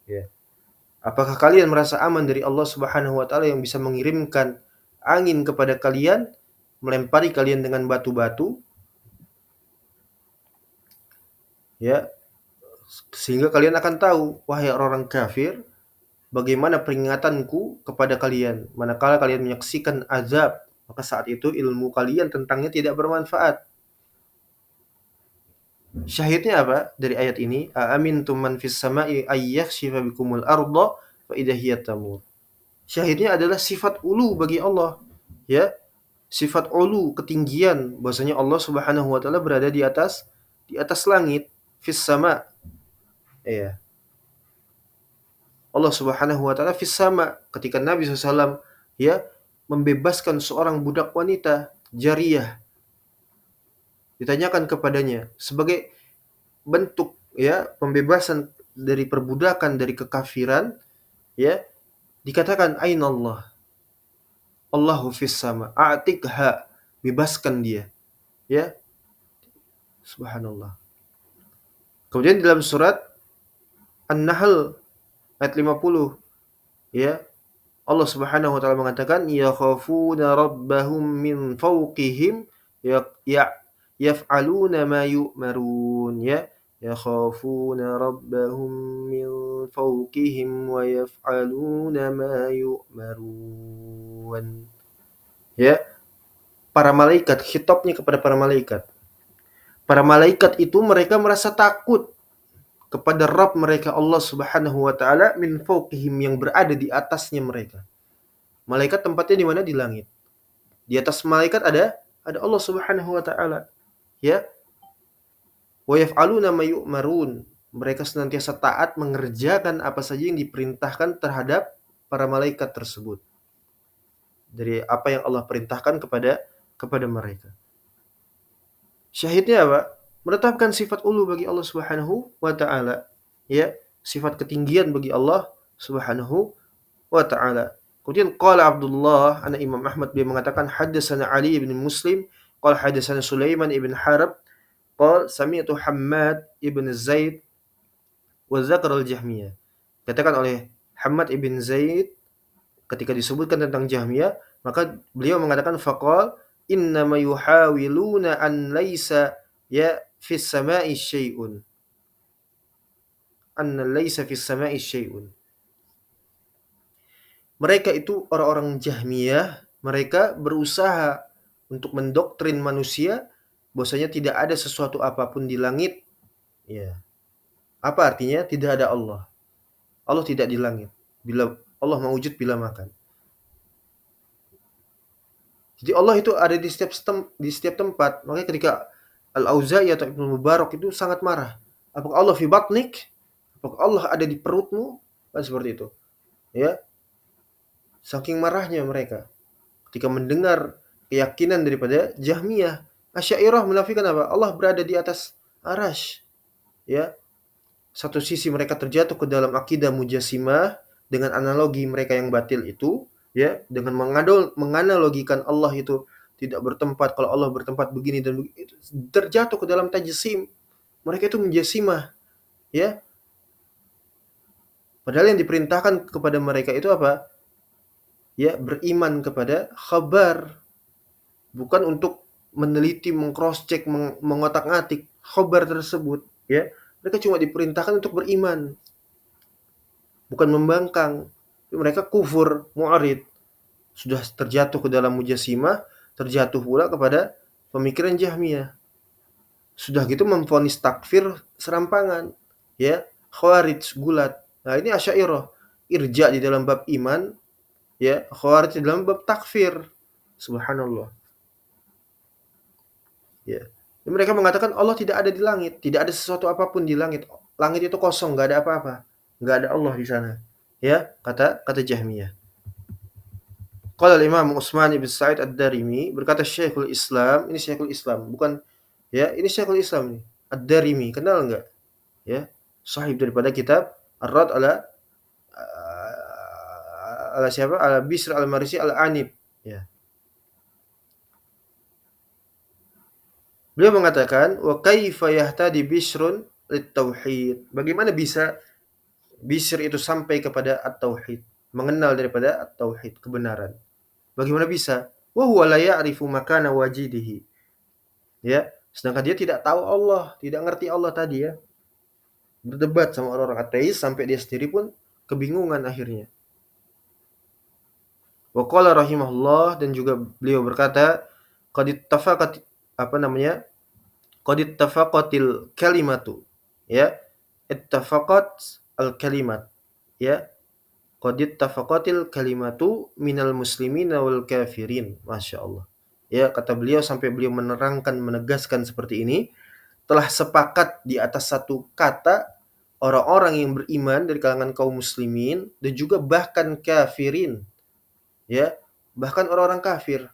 Speaker 1: ya. Apakah kalian merasa aman dari Allah Subhanahu wa taala yang bisa mengirimkan angin kepada kalian, melempari kalian dengan batu-batu, ya, sehingga kalian akan tahu, wahai orang kafir, bagaimana peringatanku kepada kalian manakala kalian menyaksikan azab, maka saat itu ilmu kalian tentangnya tidak bermanfaat. Syahidnya apa dari ayat ini? Aamintum man fis sama'i ay yakhshifa bikumul arda fa idza hiya tamur. Syahidnya adalah sifat ulu bagi Allah, ya. Sifat ulu, ketinggian, bahwasanya Allah Subhanahu wa taala berada di atas langit, fis sama. Ya. Allah Subhanahu wa taala fis sama. Ketika Nabi SAW, ya, membebaskan seorang budak wanita jariyah, ditanyakan kepadanya sebagai bentuk, ya, pembebasan dari perbudakan, dari kekafiran, ya, dikatakan aina Allah. Allahu fis sama. A'tikha, bebaskan dia. Ya, subhanallah. Kemudian dalam surat An-Nahl ayat 50, ya, Allah Subhanahu wa taala mengatakan yakhafuna rabbahum min fawqihim, ya yaf'aluna ma yu'marun, ya, yakhafuna rabbahum min fawqihim wa yaf'aluna ma yu'marun. Ya, para malaikat, khitabnya kepada para malaikat. Para malaikat itu mereka merasa takut kepada Rabb mereka Allah Subhanahu wa taala min fawqihim, yang berada di atasnya mereka. Malaikat tempatnya di mana? Di langit. Di atas malaikat ada Allah Subhanahu wa taala. Ya. Wa yaf'aluna ma yu'marun. Mereka senantiasa taat mengerjakan apa saja yang diperintahkan terhadap para malaikat tersebut. Dari apa yang Allah perintahkan kepada mereka. Syahidnya apa? Menetapkan sifat ulu bagi Allah Subhanahu wa taala. Ya, sifat ketinggian bagi Allah Subhanahu wa taala. Kemudian qala Abdullah, anak Imam Ahmad, dia mengatakan haddatsana Ali bin Muslim, qala haddatsana Sulaiman ibn Harb, qala sami'tu Hammad ibn Zaid wa dzakara al-Jahmiyah. Katakan oleh Hammad ibn Zaid ketika disebutkan tentang Jahmiyah, maka beliau mengatakan faqal innama yuhawiluna an laisa, ya, fis sama'i syai'un. An laisa fis sama'i syai'un. Mereka itu orang-orang Jahmiyah, mereka berusaha untuk mendoktrin manusia bahwasanya tidak ada sesuatu apapun di langit, Ya. Apa artinya? Tidak ada Allah. Allah tidak di langit. Bila Allah mewujud bila makan. Jadi Allah itu ada di setiap tempat. Makanya ketika Al-Auza'i atau Ibnu Mubarak itu sangat marah. Apakah Allah fi batnik? Apakah Allah ada di perutmu? Kan seperti itu. Ya, saking marahnya mereka ketika mendengar keyakinan daripada Jahmiyah. Asy'ariyah menafikan apa? Allah berada di atas arasy. Ya, satu sisi mereka terjatuh ke dalam akidah mujassimah dengan analogi mereka yang batil itu, ya, dengan menganalogikan Allah itu tidak bertempat, kalau Allah bertempat begini dan begitu, terjatuh ke dalam tajsim. Mereka itu mujassimah, ya. Padahal yang diperintahkan kepada mereka itu apa? Ya, beriman kepada khabar, bukan untuk meneliti, meng-cross-check, mengotak-ngatik khabar tersebut, ya. Mereka cuma diperintahkan untuk beriman, bukan membangkang. Mereka kufur, mu'arid, sudah terjatuh ke dalam mujassimah, terjatuh pula kepada pemikiran Jahmiyah. Sudah gitu memvonis takfir serampangan, ya, Khawarij, gulat. Nah, ini Asy'ariyah, irja di dalam bab iman, ya, Khawarij di dalam bab takfir. Subhanallah. Ya. Mereka mengatakan Allah tidak ada di langit, tidak ada sesuatu apapun di langit. Langit itu kosong, nggak ada apa-apa, nggak ada Allah di sana. Ya, kata Jahmiyah. Qala Imam Utsman bin Sa'id Ad-Darimi, berkata Syekhul Islam, ini Syekhul Islam, bukan, ya, ini Syekhul Islam nih. Ad-Darimi, kenal enggak? Ya, sahib daripada kitab Ar-Rad ala siapa? Ala Bisr Al-Marisi Al-Anib, ya. Beliau mengatakan, wa kaifa yahtadi Bishrun lit-tauhid. Bagaimana bisa Bishr itu sampai kepada at-tauhid, mengenal daripada at-tauhid, kebenaran. Bagaimana bisa? Wa huwa la ya'rifu makana wajidihi. Ya, sedangkan dia tidak tahu Allah, tidak ngerti Allah tadi, ya. Berdebat sama orang-orang ateis sampai dia sendiri pun kebingungan akhirnya. Wa qala rahimahullah, dan juga beliau berkata, qad ittafaqat, apa namanya? Qad ittafaqatil kalimatu. Ya, ittafaqat al-kalimat. Ya, qad ittafaqatil kalimatu minal muslimina wal kafirin. Masyaallah. Ya, kata beliau sampai beliau menerangkan, menegaskan seperti ini, telah sepakat di atas satu kata orang-orang yang beriman dari kalangan kaum muslimin dan juga bahkan kafirin, ya, bahkan orang-orang kafir.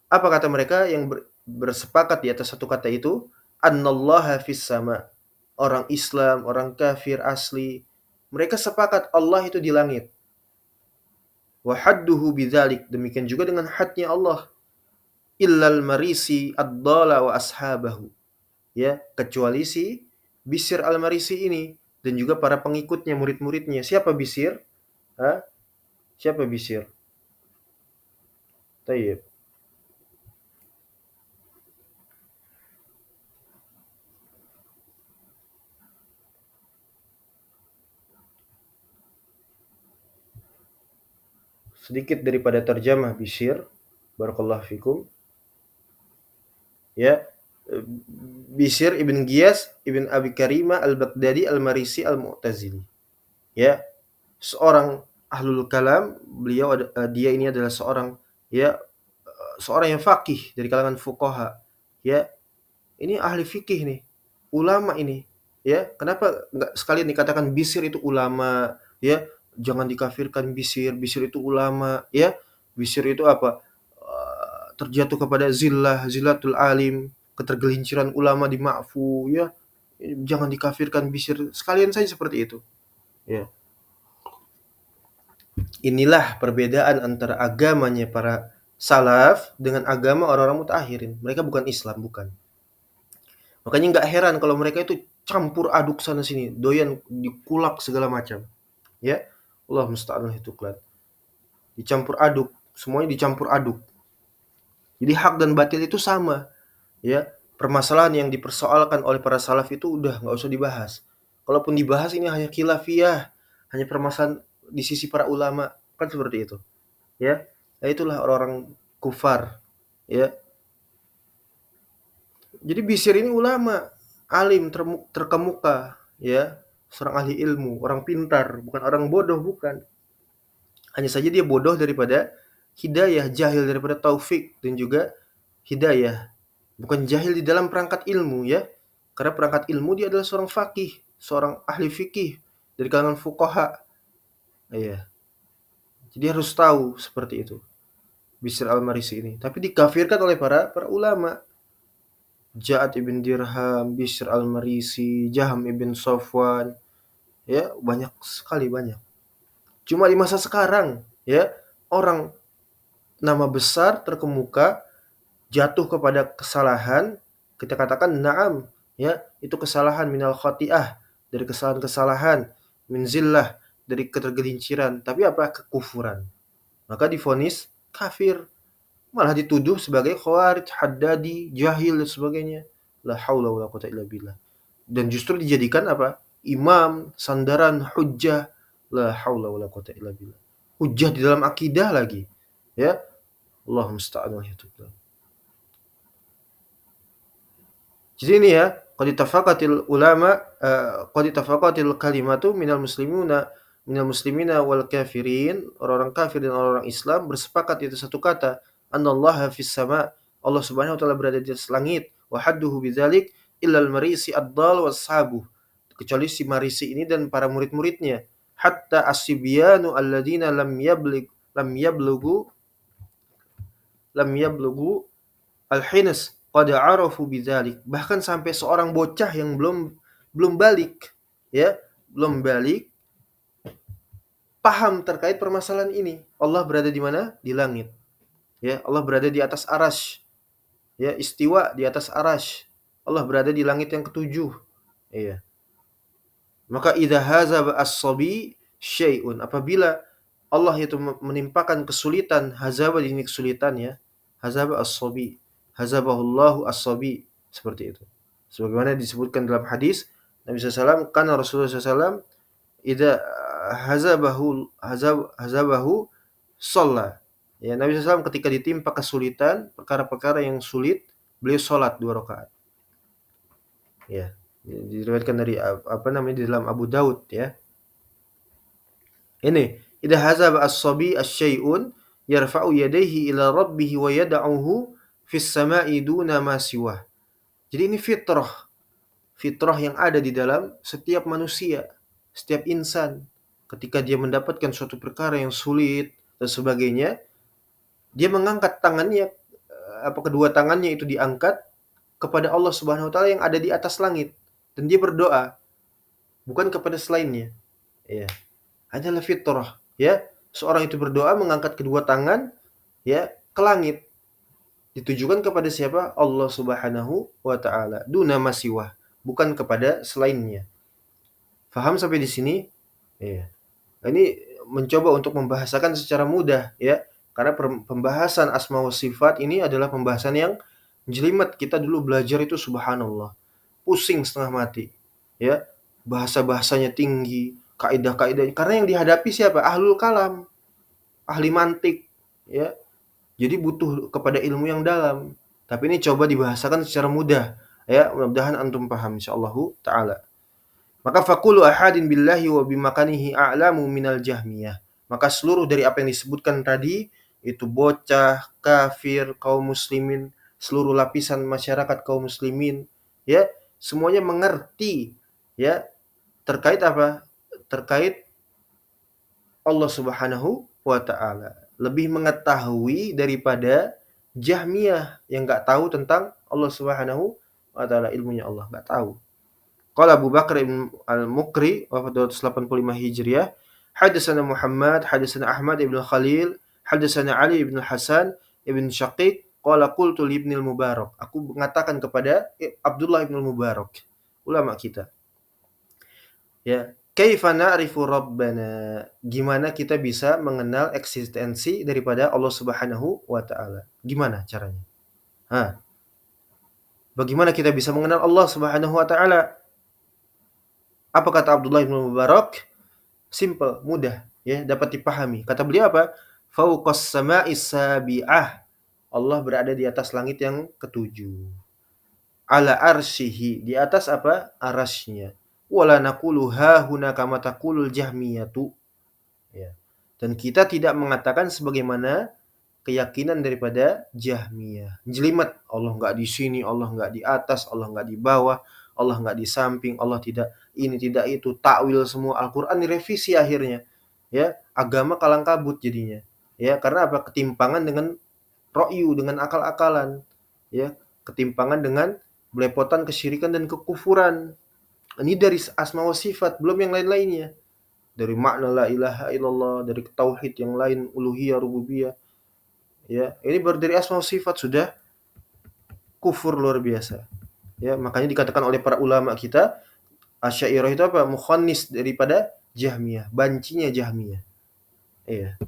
Speaker 1: Apa kata mereka yang bersepakat di atas satu kata itu? Annallaha fis sama. Orang Islam, orang kafir asli, mereka sepakat Allah itu di langit. Wa hadduhu bidzalik, demikian juga dengan hadnya Allah. Illal marisi ad-dala wa ashabahu. Ya, kecuali si Bishr al-Marisi ini dan juga para pengikutnya, murid-muridnya. Siapa Bishr? Hah? Siapa Bishr? Tayyib. Sedikit daripada terjemah Bishr. Barakallahu fikum. Ya. Bishr ibn Giyas ibn Abi Karimah al-Baghdadi al-Marisi al-Mu'tazili. Ya. Seorang ahlul kalam, dia ini adalah seorang, ya, seorang yang faqih dari kalangan fuqaha. Ya. Ini ahli fikih nih. Ulama ini. Ya, kenapa enggak sekalian dikatakan Bishr itu ulama, ya? Jangan dikafirkan Bishr, Bishr itu ulama, ya. Bishr itu apa? Terjatuh kepada zillatul alim, ketergelinciran ulama di ma'fu, ya. Jangan dikafirkan Bishr, sekalian saja seperti itu. Ya. Inilah perbedaan antara agamanya para salaf dengan agama orang-orang mutaakhirin. Mereka bukan Islam, bukan. Makanya nggak heran kalau mereka itu campur aduk sana sini, doyan dikulak segala macam. Ya, Allah musta'an itu klan. Dicampur aduk, semuanya dicampur aduk. Jadi hak dan batil itu sama. Ya, permasalahan yang dipersoalkan oleh para salaf itu udah nggak usah dibahas. Kalaupun dibahas ini hanya khilafiyah, hanya permasalahan di sisi para ulama, kan seperti itu. Ya, nah, itulah orang-orang kufar. Ya, jadi Bishr ini ulama. alim terkemuka, ya, seorang ahli ilmu, orang pintar, bukan orang bodoh, bukan. Hanya saja dia bodoh daripada hidayah, jahil daripada taufik dan juga hidayah. Bukan jahil di dalam perangkat ilmu, ya. Karena perangkat ilmu dia adalah seorang faqih, seorang ahli fikih dari kalangan fuqaha. Iya. Jadi harus tahu seperti itu. Bishr al-Marisi ini. Tapi dikafirkan oleh para ulama. Ja'ad ibn Dirham, Bishr al-Marisi, Jaham ibn Safwan, ya, banyak sekali, banyak. Cuma di masa sekarang, ya, orang nama besar terkemuka jatuh kepada kesalahan, kita katakan na'am, ya, itu kesalahan minal khati'ah, dari kesalahan-kesalahan, min zillah, dari ketergelinciran, tapi apa? Kekufuran. Maka divonis kafir, malah dituduh sebagai khawarij, haddadi, jahil dan sebagainya. La haula wala quwata illa billah. Dan justru dijadikan apa? Imam, sandaran, hujjah. La haula wala quwata illa billah. Hujjah di dalam akidah lagi. Ya, Allah musta'an wa yatub. Jadi ini ya, qad ittafaqatil ulama, qad ittafaqatil kalimatu minal muslimina wal kafirin, orang-orang kafir dan orang-orang Islam bersepakat itu satu kata, annallaha fis sama, Allah Subhanahu wa taala berada di atas langit, wa hadduhu bidzalik illa al-marisi ad-dal washabu, kecuali si Marisi ini dan para murid-muridnya, hatta as-sibyanu alladziina lam yablughu al-hins qad arafu bidzalik, bahkan sampai seorang bocah yang belum balik, ya, belum balik, paham terkait permasalahan ini. Allah berada di mana? Di langit. Ya, Allah berada di atas arasy. Ya, istiwa di atas arasy. Allah berada di langit yang ketujuh. Iya. Maka idza hazaba as-sabi syai'un, apabila Allah itu menimpakan kesulitan, hazaba ini kesulitan, ya. Hazaba as-sabi, hazabahullahu as-sabi, seperti itu. Sebagaimana disebutkan dalam hadis Nabi SAW, karena Rasulullah SAW idza hazabahu shalla. Ya, Nabi SAW ketika ditimpa kesulitan, perkara-perkara yang sulit, beliau salat 2 rakaat. Ya, diriwayatkan dari apa namanya di dalam Abu Daud, ya. Ini, idza hazaba as-sabi asy-syai'un yarfa'u yadayhi ila rabbih wa yad'uhu fis sama'i duna ma siwah. Jadi ini fitrah yang ada di dalam setiap manusia, setiap insan. Ketika dia mendapatkan suatu perkara yang sulit dan sebagainya, dia mengangkat tangannya, kedua tangannya itu diangkat kepada Allah Subhanahu wa taala yang ada di atas langit, dan dia berdoa bukan kepada selainnya. Ya, hanyalah fitrah, ya. Seorang itu berdoa mengangkat kedua tangan, ya, ke langit. Ditujukan kepada siapa? Allah Subhanahu wa taala. Duna masiwah, bukan kepada selainnya. Faham sampai di sini? Iya. Ini mencoba untuk membahasakan secara mudah, ya. Karena pembahasan asma wa sifat ini adalah pembahasan yang jelimet. Kita dulu belajar itu subhanallah, pusing setengah mati, ya. Bahasa-bahasanya tinggi, kaidah-kaidahnya. Karena yang dihadapi siapa? Ahlul kalam, ahli mantik, ya. Jadi butuh kepada ilmu yang dalam. Tapi ini coba dibahasakan secara mudah, ya. Mudah-mudahan antum paham insyaallah taala. Maka faqulu ahadin billahi wa bimakanihi a'lamu minal jahmiyah. Maka seluruh dari apa yang disebutkan tadi, itu bocah, kafir, kaum muslimin, seluruh lapisan masyarakat kaum muslimin, ya, semuanya mengerti, ya, terkait apa? Terkait Allah Subhanahu wa taala. Lebih mengetahui daripada Jahmiyah yang enggak tahu tentang Allah Subhanahu wa taala, ilmunya Allah enggak tahu. Qala Abu Bakar ibn al-Mukri wafat 285 Hijriah, hadatsana Muhammad, hadatsana Ahmad ibn Khalil, hadatsana Ali ibn Hasan ibn Syaqiq, qala qultu li Ibnu Mubarak. Aku mengatakan kepada Abdullah ibn Mubarak, ulama kita. Ya, kaifa na'rifu rabbana? Gimana kita bisa mengenal eksistensi daripada Allah Subhanahu wa taala? Gimana caranya? Bagaimana kita bisa mengenal Allah Subhanahu wa taala? Apa kata Abdullah bin Mubarak? Simple, mudah, ya, dapat dipahami. Kata beliau apa? Fauqas sama'is sabi'ah. Allah berada di atas langit yang ketujuh. ala arsyihi, di atas apa? Arasy-Nya. Wala naqulu ha huna kama taqulul jahmiyatu. Ya. Dan kita tidak mengatakan sebagaimana keyakinan daripada Jahmiyah. Jelimet, Allah nggak di sini, Allah nggak di atas, Allah nggak di bawah, Allah nggak di samping, Allah tidak ini, tidak itu, takwil semua. Al-Quran direvisi akhirnya. Ya, agama kalang kabut jadinya. Ya, karena apa? Ketimpangan dengan ro'yu, dengan akal-akalan. Ya, ketimpangan dengan belepotan kesyirikan dan kekufuran. Ini dari asma wa sifat, belum yang lain-lainnya. Dari makna la ilaha illallah, dari tauhid yang lain, uluhiyah, rububiyah. Ya, ini baru dari asma wa sifat sudah kufur luar biasa. Ya, makanya dikatakan oleh para ulama kita, Asy'ariyah itu apa? Mukhannis daripada Jahmiyah, bancinya Jahmiyah. Iya.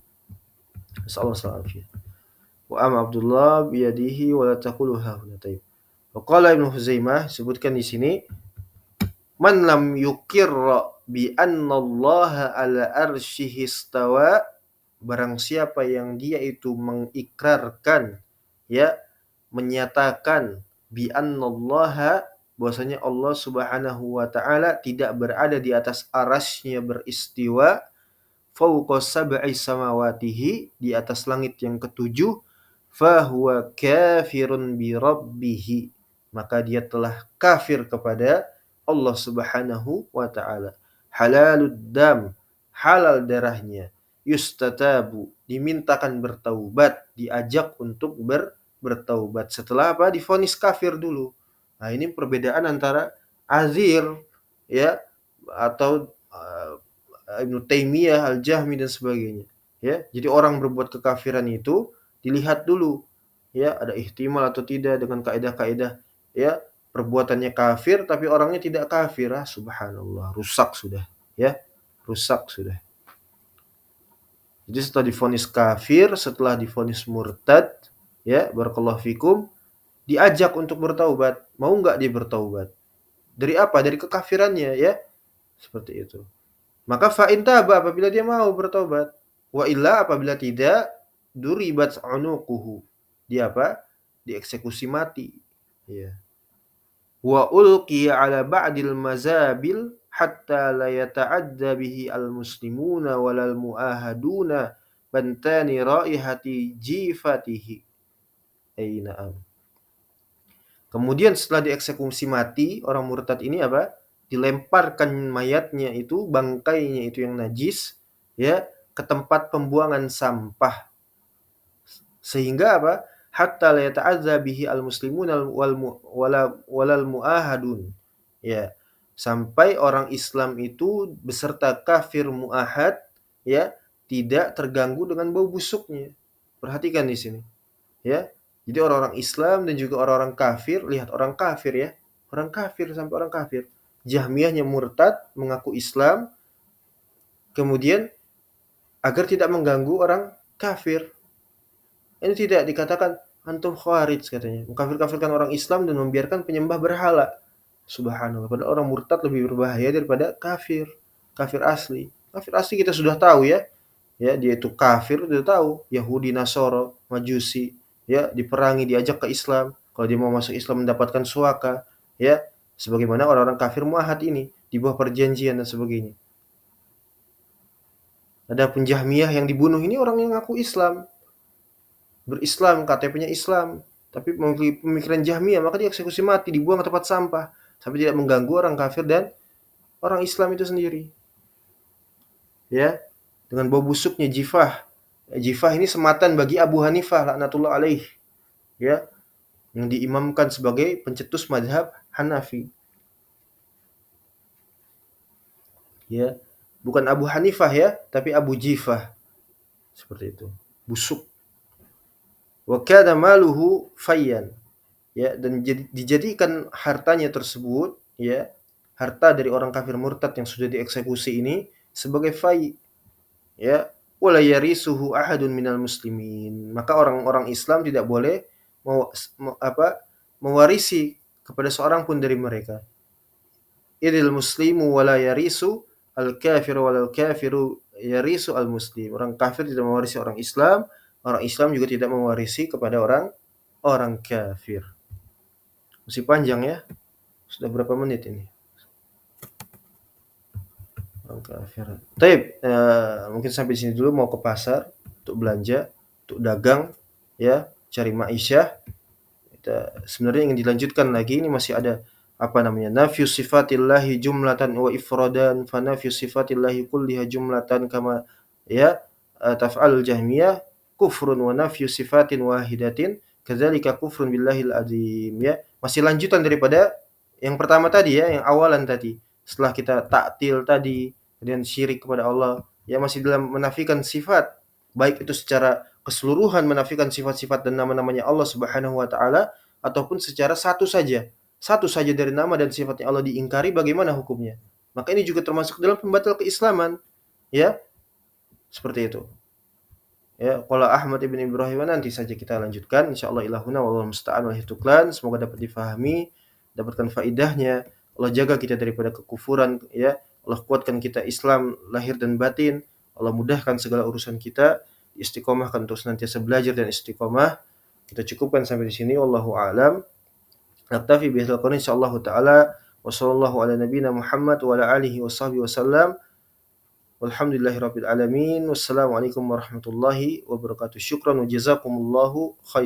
Speaker 1: Sallallahu alaihi wasallam. Wa amma Abdullah biyadihi wa la taqulu ha huna taib. Wa qala Ibnu Huzaimah sebutkan di sini, man lam yukirra bi anna Allah ala arsyihi istawa, barang siapa yang dia itu mengikrarkan, ya, menyatakan bi annallaha, bahwasanya Allah Subhanahu wa taala tidak berada di atas arasy-Nya, beristiwa fauqa sab'i samawatihi, di atas langit yang ketujuh, fahuwa kafirun bi rabbih, maka dia telah kafir kepada Allah Subhanahu wa taala. Halalud dam, halal darahnya, yustatabu, dimintakan bertaubat, diajak untuk bertaubat setelah apa? Divonis kafir dulu. Nah, ini perbedaan antara azir, ya, atau Ibnu Taimiyah, Al-Jahmi dan sebagainya. Ya, jadi orang berbuat kekafiran itu dilihat dulu, ya, ada ihtimal atau tidak dengan kaidah-kaidah, ya, perbuatannya kafir tapi orangnya tidak kafir. Ah, subhanallah, rusak sudah, ya. Rusak sudah. Jadi setelah divonis kafir, setelah divonis murtad, ya, barakallahu fikum, diajak untuk bertaubat. Mau nggak dia bertaubat? Dari apa? Dari kekafirannya, ya. Seperti itu. Maka fa'in taba, apabila dia mau bertobat. Wa illa, apabila tidak, duribat unuquhu. Dia apa? Dieksekusi mati. Ya. Wa ulqiya ala ba'dil mazabil hatta la yata'adda bihi al-muslimuna walal mu'ahaduna bantani raihati jifatihi. Na'am. Kemudian setelah dieksekusi mati, orang murtad ini apa? Dilemparkan mayatnya itu, bangkainya itu yang najis, ya, ke tempat pembuangan sampah. Sehingga apa? Hatta la yata'adza bihi al-muslimuna walal muahadun. Ya. Sampai orang Islam itu beserta kafir muahad, ya, tidak terganggu dengan bau busuknya. Perhatikan di sini, ya. Jadi orang-orang Islam dan juga orang-orang kafir, lihat orang kafir, ya. Orang kafir sampai orang kafir. Jahmiyahnya murtad, mengaku Islam, kemudian agar tidak mengganggu orang kafir. Ini tidak dikatakan antum khawarij katanya. Mengkafir-kafirkan orang Islam dan membiarkan penyembah berhala. Subhanallah. Padahal orang murtad lebih berbahaya daripada kafir. Kafir asli. Kafir asli kita sudah tahu, ya. Ya, dia itu kafir, sudah tahu. Yahudi, Nasoro, Majusi, ya, diperangi, diajak ke Islam. Kalau dia mau masuk Islam mendapatkan suaka, ya, sebagaimana orang-orang kafir muahad ini di bawah perjanjian dan sebagainya. Adapun Jahmiyah yang dibunuh ini orang yang ngaku Islam, berislam, KTP-nya Islam, tapi memiliki pemikiran Jahmiyah, maka dia eksekusi mati, dibuang ke tempat sampah sampai tidak mengganggu orang kafir dan orang Islam itu sendiri. Ya, dengan bau busuknya jifah. Jifah ini sematan bagi Abu Hanifah laknatullah alaih, ya, yang diimamkan sebagai pencetus mazhab Hanafi. Ya, bukan Abu Hanifah, ya, tapi Abu Jifah. Seperti itu. Busuk. Wa kana maluhu fayyan. Ya, dan dijadikan hartanya tersebut, ya, harta dari orang kafir murtad yang sudah dieksekusi ini sebagai fai, ya, wala yarisuhu ahadun minal muslimin, maka orang-orang Islam tidak boleh mewarisi kepada seorang pun dari mereka. Idil muslimu wala yarisu al kafiru walal kafiru yarisu al muslim, orang kafir tidak mewarisi orang Islam juga tidak mewarisi kepada orang kafir. Masih panjang ya. Sudah berapa menit ini? Taib, mungkin sampai sini dulu, mau ke pasar untuk belanja, untuk dagang, ya, cari ma'isyah. Kita sebenarnya ingin dilanjutkan lagi, ini masih ada apa namanya? Nafyu sifatillahi jumlatan wa ifradan, fa nafyu sifatillahi kulliha jumlatan kama ya taf'alul jahmiyah kufrun wa nafyu sifatin wahidatin kadzalika kufrun billahil azim ya. Masih lanjutan daripada yang pertama tadi ya, yang awalan tadi. Setelah kita taktil tadi, kemudian syirik kepada Allah, ya masih dalam menafikan sifat, baik itu secara keseluruhan menafikan sifat-sifat dan nama-namanya Allah Subhanahu wa taala ataupun secara satu saja. Satu saja dari nama dan sifatnya Allah diingkari, bagaimana hukumnya? Maka ini juga termasuk dalam pembatal keislaman, ya. Seperti itu. Ya, qala Ahmad ibn Ibrahim, nanti saja kita lanjutkan insyaallah. Ilahuna wallahu musta'an wal tuklan. Semoga dapat difahami, dapatkan faidahnya. Allah jaga kita daripada kekufuran ya. Allah kuatkan kita Islam lahir dan batin. Allah mudahkan segala urusan kita, istiqomahkan untuk senantiasa belajar dan istiqomah. Kita cukupkan sampai di sini, wallahu a'lam. Naktafi bihadzal qadar insyaallah taala. Wa sallallahu ala nabiyyina Muhammad wa ala alihi washabbihi wasallam. Walhamdulillahirabbil alamin. Wassalamualaikum warahmatullahi wabarakatuh. Syukran wa jazakumullahu khairan.